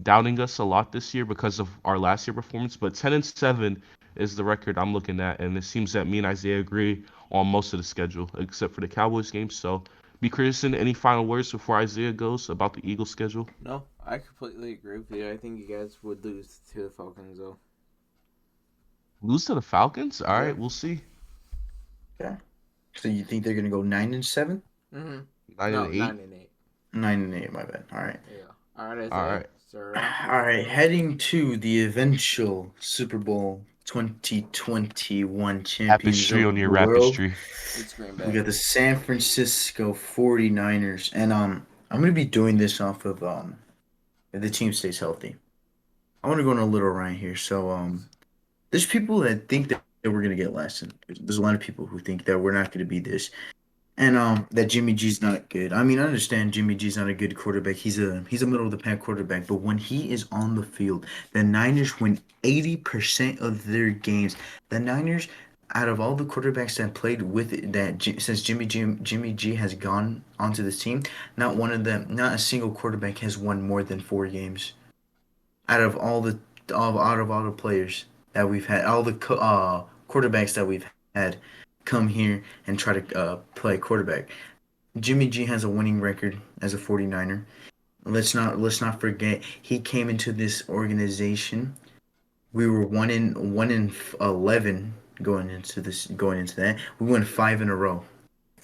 doubting us a lot this year because of our last year performance. But 10-7 is the record I'm looking at, and it seems that me and Isaiah agree on most of the schedule except for the Cowboys game. So, be Christian, any final words before Isaiah goes about the Eagles schedule? No, I completely agree with you. I think you guys would lose to the Falcons, though. Lose to the Falcons? All Yeah. right, we'll see. Okay. So you think they're gonna go 9-7? Mm-hmm. Nine and No, eight. 9-8. 9-8, my bad. All right. Yeah. All right, All Isaiah. right. Start off. All right, heading to the eventual Super Bowl 2021 champions Tapestry of on your the world. rapistry. It's Green We Bay. got the San Francisco 49ers. And I'm going to be doing this off of if the team stays healthy. I want to go on a little rant here. So there's people that think that we're going to get less, and there's a lot of people who think that we're not going to be this. And that Jimmy G's not good. I mean, I understand Jimmy G's not a good quarterback. He's a middle of the pack quarterback. But when he is on the field, the Niners win 80% of their games. The Niners, out of all the quarterbacks that played with it, since Jimmy G has gone onto this team, not one of them, not a single quarterback has won more than 4 games. Out of out of all the players that we've had, all the quarterbacks that we've had come here and try to play quarterback. Jimmy G has a winning record as a 49er. Let's not forget he came into this organization. We were 1-11 going into that. We won 5 in a row.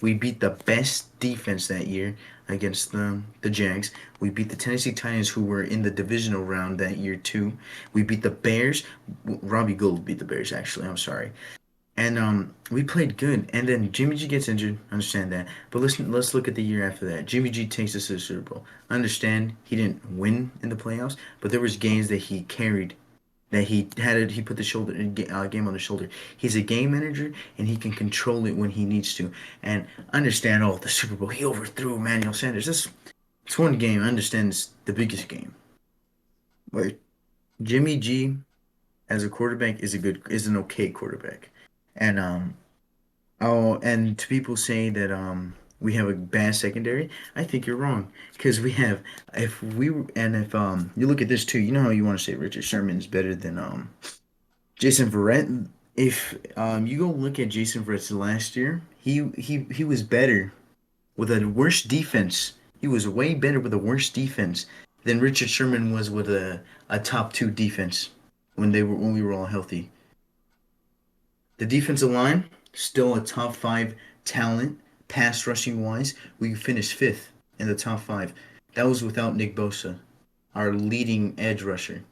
We beat the best defense that year against the Jags. We beat the Tennessee Titans, who were in the divisional round that year too. We beat the Bears. Robbie Gould beat the Bears. Actually, I'm sorry. And we played good. And then Jimmy G gets injured. I understand that. But let's look at the year after that. Jimmy G takes us to the Super Bowl. I understand he didn't win in the playoffs, but there was games that he carried. That he put the game on the shoulder. He's a game manager and he can control it when he needs to. And I understand. Oh, the Super Bowl, he overthrew Emmanuel Sanders. It's one game. I understand it's the biggest game. But Jimmy G as a quarterback is an okay quarterback. And to people saying that we have a bad secondary, I think you're wrong because we have if you look at this too, you know how you want to say Richard Sherman's better than Jason Verrett. If you go look at Jason Verrett's last year, he was better with a worse defense. He was way better with a worse defense than Richard Sherman was with a top two defense when we were all healthy. The defensive line, still a top five talent, pass rushing wise. We finished fifth in the top five. That was without Nick Bosa, our leading edge rusher.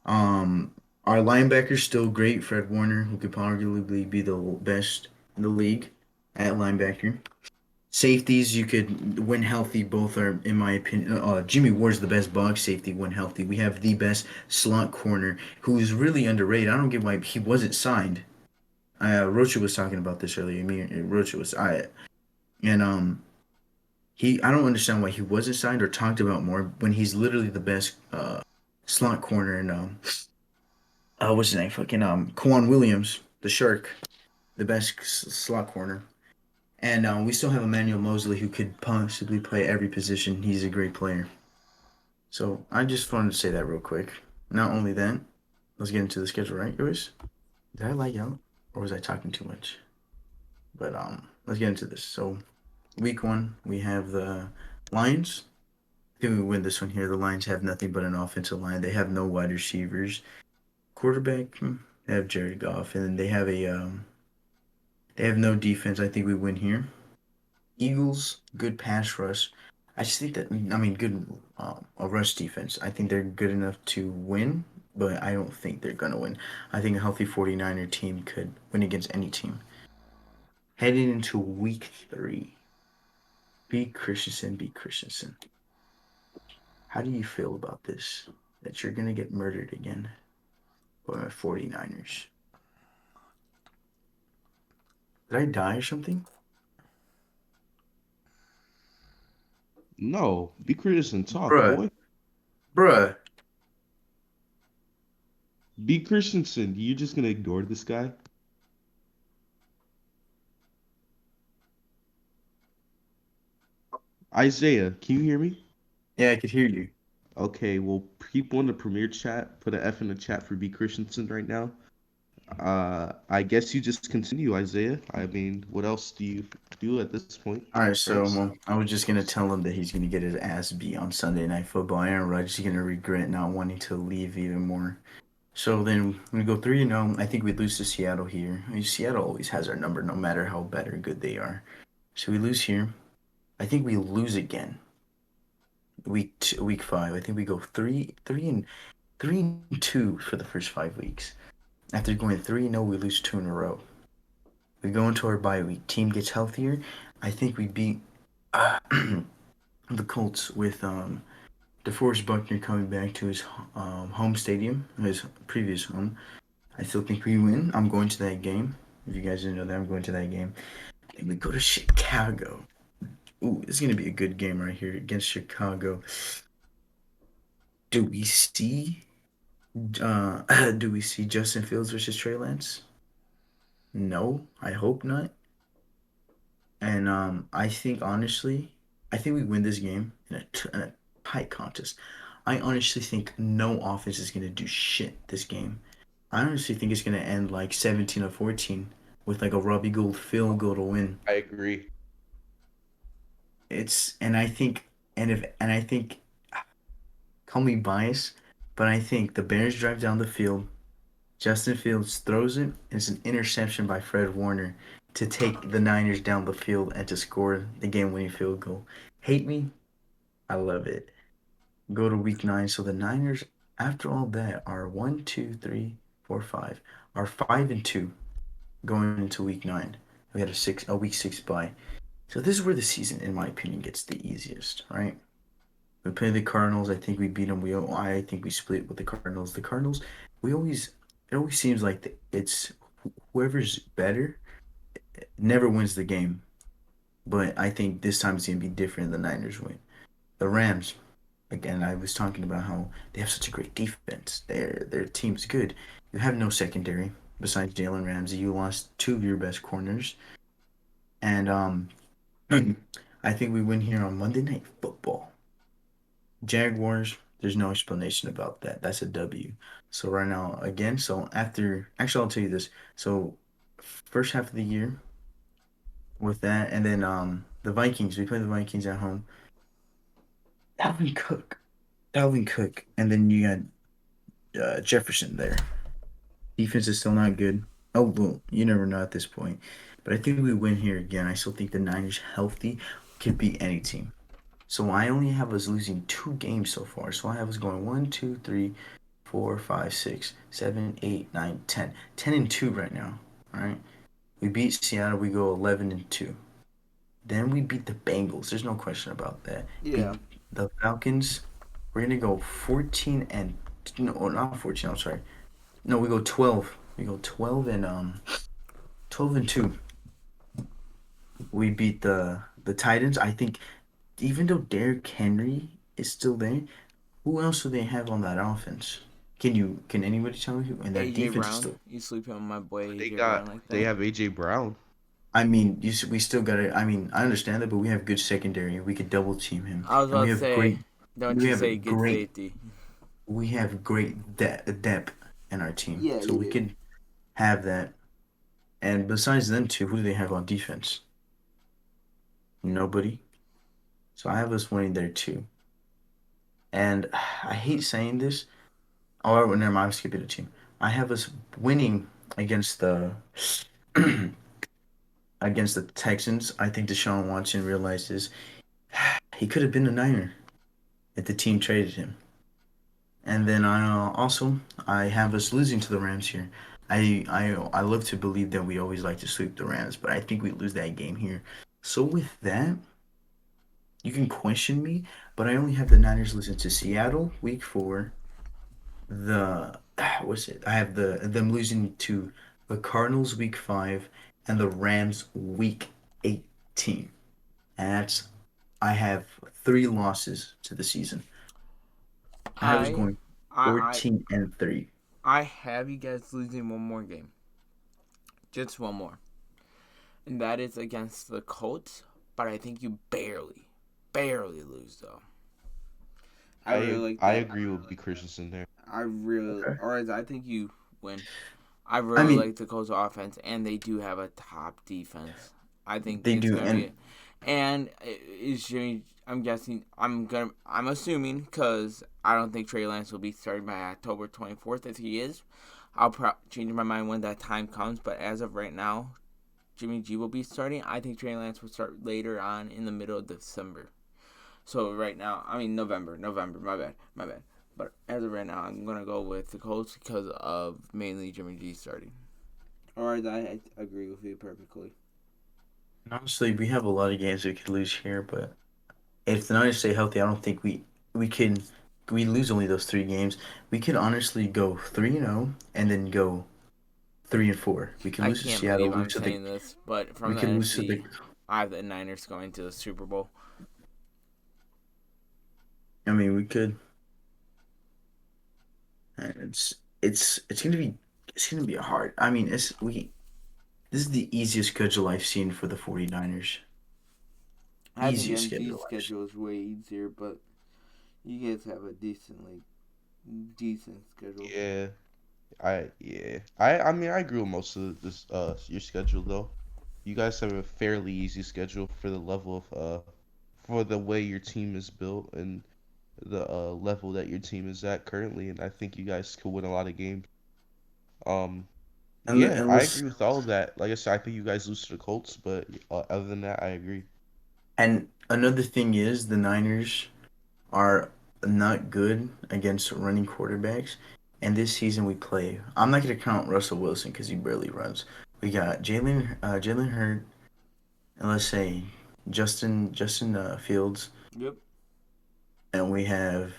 Um, our linebackers still great. Fred Warner, who could arguably be the best in the league at linebacker. Safeties, you could when healthy. Both are, in my opinion. Jimmy Ward's the best box safety when healthy. We have the best slot corner, who is really underrated. I don't get why he wasn't signed. Rocha was talking about this earlier. Me and Rocha was I and I don't understand why he wasn't signed or talked about more when he's literally the best slot corner and what's his name? Fucking Kwan Williams, the Shark, the best slot corner. And we still have Emmanuel Mosley who could possibly play every position. He's a great player. So I just wanted to say that real quick. Not only that, let's get into the schedule, right, guys? Did I lag out or was I talking too much? But let's get into this. So week one, we have the Lions. I think we win this one here. The Lions have nothing but an offensive line. They have no wide receivers. Quarterback, they have Jared Goff, and then they have no defense. I think we win here. Eagles, good pass rush. I just think that I mean good a rush defense. I think they're good enough to win, but I don't think they're gonna win. I think a healthy 49er team could win against any team. Heading into week three, B. Christensen, B. Christensen. How do you feel about this? That you're going to get murdered again by my 49ers. Did I die or something? No, be Christian. Talk, Bruh, boy. bruh. Be Christensen. You just gonna ignore this guy? Isaiah, can you hear me? Yeah, I could hear you. Okay, well, people in the Premier chat put an F in the chat for B Christensen right now. I guess you just continue, Isaiah. I mean, what else do you do at this point, All right, so Prince? I was just gonna tell him that he's gonna get his ass beat on Sunday Night Football. Aaron Rodgers is gonna regret not wanting to leave even more. So then we go 3-0. I think we lose to Seattle here. I mean, Seattle always has our number, no matter how bad or good they are. So we lose here. I think we lose again. Week 5. I think we go 3-2 for the first 5 weeks. After going 3-0, we lose 2 in a row. We go into our bye week. Team gets healthier. I think we beat the Colts with DeForest Buckner coming back to his home stadium, his previous home. I still think we win. I'm going to that game. If you guys didn't know that, I'm going to that game. And we go to Chicago. Ooh, it's gonna be a good game right here against Chicago. Do we see? Do we see Justin Fields versus Trey Lance? No, I hope not. And I think honestly, I think we win this game in a tight contest. I honestly think no offense is gonna do shit this game. I honestly think it's gonna end like 17-14 with like a Robbie Gould field goal to win. I agree. It's and I think and I think call me biased, but I think the Bears drive down the field. Justin Fields throws it, and it's an interception by Fred Warner to take the Niners down the field and to score the game-winning field goal. Hate me? I love it. Go to week 9. So the Niners, after all that, are 1, 2, 3, 4, 5, are 5-2 going into week 9. We had a week 6 bye. So this is where the season, in my opinion, gets the easiest, right? We play the Cardinals. I think we beat them. I think we split with the Cardinals. The Cardinals, it always seems like it's whoever's better never wins the game. But I think this time it's gonna be different. The Niners win. The Rams, again, I was talking about how they have such a great defense. Their team's good. You have no secondary besides Jalen Ramsey. You lost 2 of your best corners, and I think we win here on Monday Night Football. Jaguars, there's no explanation about that. That's a W. So right now, again, so actually, I'll tell you this. So first half of the year with that, and then the Vikings. We play the Vikings at home. Dalvin Cook, Dalvin Cook, and then you got Jefferson there. Defense is still not good. Oh well, you never know at this point. But I think we win here again. I still think the Niners healthy can beat any team. So I only have us losing 2 games so far. So I have us going 1, 2, 3, 4, 5, 6, 7, 8, 9, 10. 10-2 right now. All right. We beat Seattle. We go 11-2. Then we beat the Bengals. There's no question about that. Beat Yeah. the Falcons. We're gonna go 14 and no, not 14. I'm sorry. No, we go 12. We go 12-2. We beat the Titans. I think even though Derrick Henry is still there, who else do they have on that offense? Can anybody tell me who? And that AJ defense is Brown. still. You sleeping on my boy They AJ Brown got like they that? have AJ Brown. I mean, we still got to. I mean, I understand that, but we have good secondary. We could double team him, I was and about to say, don't we you have a say good great, safety. we have great depth in our team, Yeah, so you we do. could have that. And besides them two, who do they have on defense? Nobody. So I have us winning there too. And I hate saying this. Oh, never mind. I'm skipping a team. I have us winning against the against the Texans. I think Deshaun Watson realizes he could have been a Niner if the team traded him. And then I have us losing to the Rams here. I love to believe that we always like to sweep the Rams, but I think we lose that game here. So with that, you can question me, but I only have the Niners losing to Seattle week 4. The what's it? I have them losing to the Cardinals week 5 and the Rams week 18. And I have 3 losses to the season. I was I, going I, 14-3. I have you guys losing one more game. Just one more, and that is against the Colts. But I think you barely, barely lose though. I really I like I that. agree with B Christensen there. I really, Okay. or as I think you win. I I really mean, like the Colts offense, and they do have a top defense. I think they it's do, gonna be, and and is Jimmy. I'm guessing. I'm assuming because I don't think Trey Lance will be starting by October 24th. If he is, I'll change my mind when that time comes. But as of right now, Jimmy G will be starting. I think Trey Lance will start later on in the middle of December. So right now, I mean November. My bad. But as of right now, I'm gonna go with the Colts because of mainly Jimmy G starting. Or I agree with you perfectly. honestly, we have a lot of games we could lose here. But if the Niners stay healthy, I don't think we can. We lose only those 3 games. We could honestly go 3-0 and then go 3-4. We could I lose to can't Seattle, believe lose I'm to the. saying this, but We from the could lose to NFC, the. I have the Niners going to the Super Bowl. I mean, we could. It's gonna be hard. I mean, it's we. This is the easiest schedule I've seen for the 49ers. I think Easiest MG's schedule I've seen. schedule is way easier, but you guys have a decent schedule. I mean I agree with most of this your schedule though. You guys have a fairly easy schedule for the level of for the way your team is built and the level that your team is at currently, and I think you guys could win a lot of games. Um, yeah, And I let's agree with all of that. Like I said, I think you guys lose to the Colts, but other than that, I agree. and another thing is the Niners are not good against running quarterbacks. And this season we play. I'm not gonna count Russell Wilson because he barely runs. We got Jalen Hurd, and let's say Justin Fields, Yep. and we have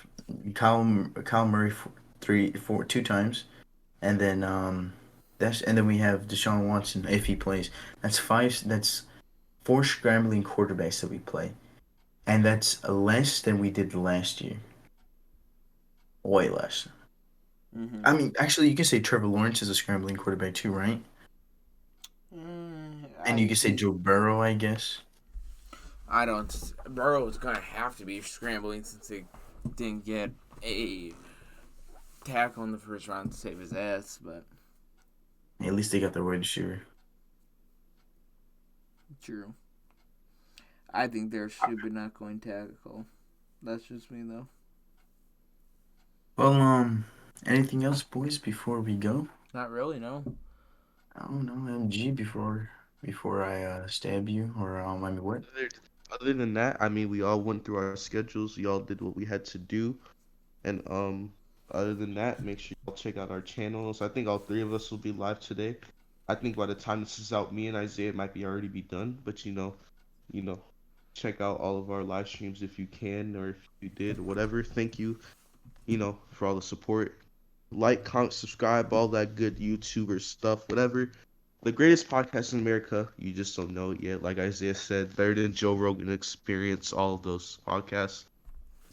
Kyle Murray 2 times, and then and then we have Deshaun Watson if he plays. That's five. That's 4 scrambling quarterbacks that we play, and that's less than we did last year. Way less. Mhm. I mean, actually, you can say Trevor Lawrence is a scrambling quarterback too, right? And you I can say think Joe Burrow, I guess. I don't. Burrow is gonna have to be scrambling since they didn't get a tackle in the first round to save his ass. But At least they got the wide receiver. true. I think they're stupid not going tackle. That's just me though. Well, anything else, boys, before we go? Not really, no. I don't know, MG, before I stab you, or I mean, what? Other, other than that, I mean, we all went through our schedules. We all did what we had to do, and other than that, make sure y'all check out our channels. I think all three of us will be live today. I think by the time this is out, me and Isaiah might be already be done. But you know, check out all of our live streams if you can, or if you did, whatever. Thank you, for all the support. Like, comment, subscribe, all that good YouTuber stuff, whatever. The greatest podcast in America. You just don't know it yet. Like Isaiah said, better than Joe Rogan Experience, all of those podcasts.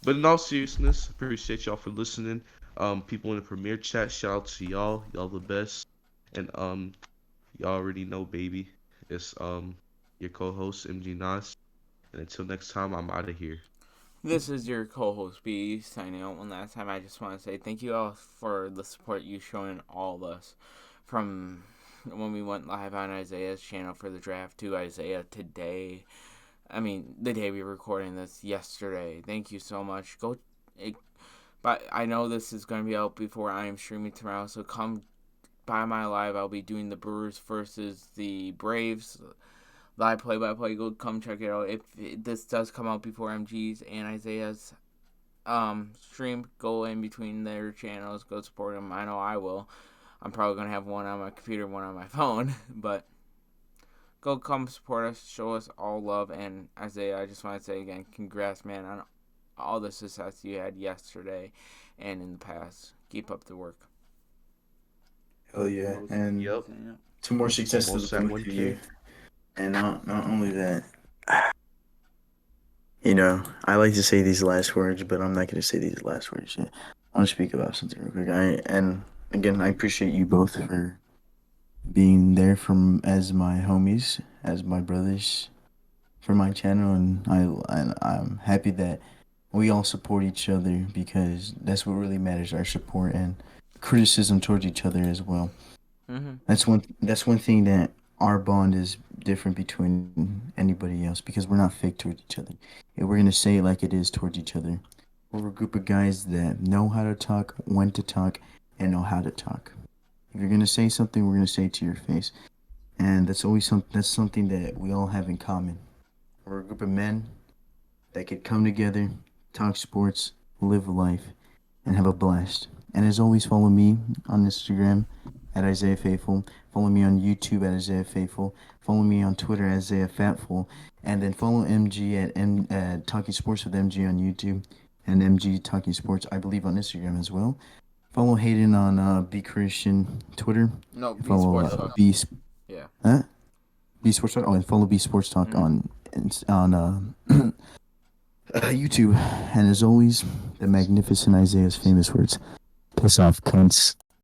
But in all seriousness, appreciate y'all for listening. People in the premiere chat, shout out to y'all. Y'all the best. And y'all already know, baby. It's your co-host MG Nas. And until next time, I'm out of here. This is your co-host B signing out one last time. I just want to say thank you all for the support you shown all of us from when we went live on Isaiah's channel for the draft to Isaiah today. I mean, the day we were recording this yesterday. Thank you so much. But I know this is going to be out before I am streaming tomorrow, so come by my live. I'll be doing the Brewers versus the Braves live play-by-play. Go come check it out. If this does come out before MG's and Isaiah's stream, go in between their channels. Go support them. I know I will. I'm probably gonna have one on my computer, one on my phone, but go come support us. Show us all love. And Isaiah, I just want to say again, congrats, man, on all the success you had yesterday and in the past. Keep up the work. Hell yeah, and Yep. some more success to the Almost at both of you. 1K. And not only that, I like to say these last words, but I'm not going to say these last words yet. I want to speak about something real quick. And again, I appreciate you both for being there from as my homies, as my brothers, for my channel, and I'm happy that we all support each other because that's what really matters, our support and criticism towards each other as well. Mm-hmm. That's one thing that our bond is different between anybody else because we're not fake towards each other. And we're gonna say it like it is towards each other. We're a group of guys that know how to talk, when to talk, and know how to talk. If you're gonna say something, we're gonna say it to your face. And that's something that we all have in common. We're a group of men that could come together, talk sports, live life, and have a blast. And as always, follow me on Instagram at Isaiah Faithful. Follow me on YouTube at Isaiah Faithful. Follow me on Twitter at Isaiah Fatful. And then follow MG at Talking Sports with MG on YouTube and MG Talking Sports, I believe, on Instagram as well. Follow Hayden on Be Christian Twitter. No, And B follow Sports Talk. B Yeah. huh? B Sports Talk. Oh, and follow B Sports Talk Mhm. on YouTube. And as always, the magnificent Isaiah's famous words. Piss off, cunts.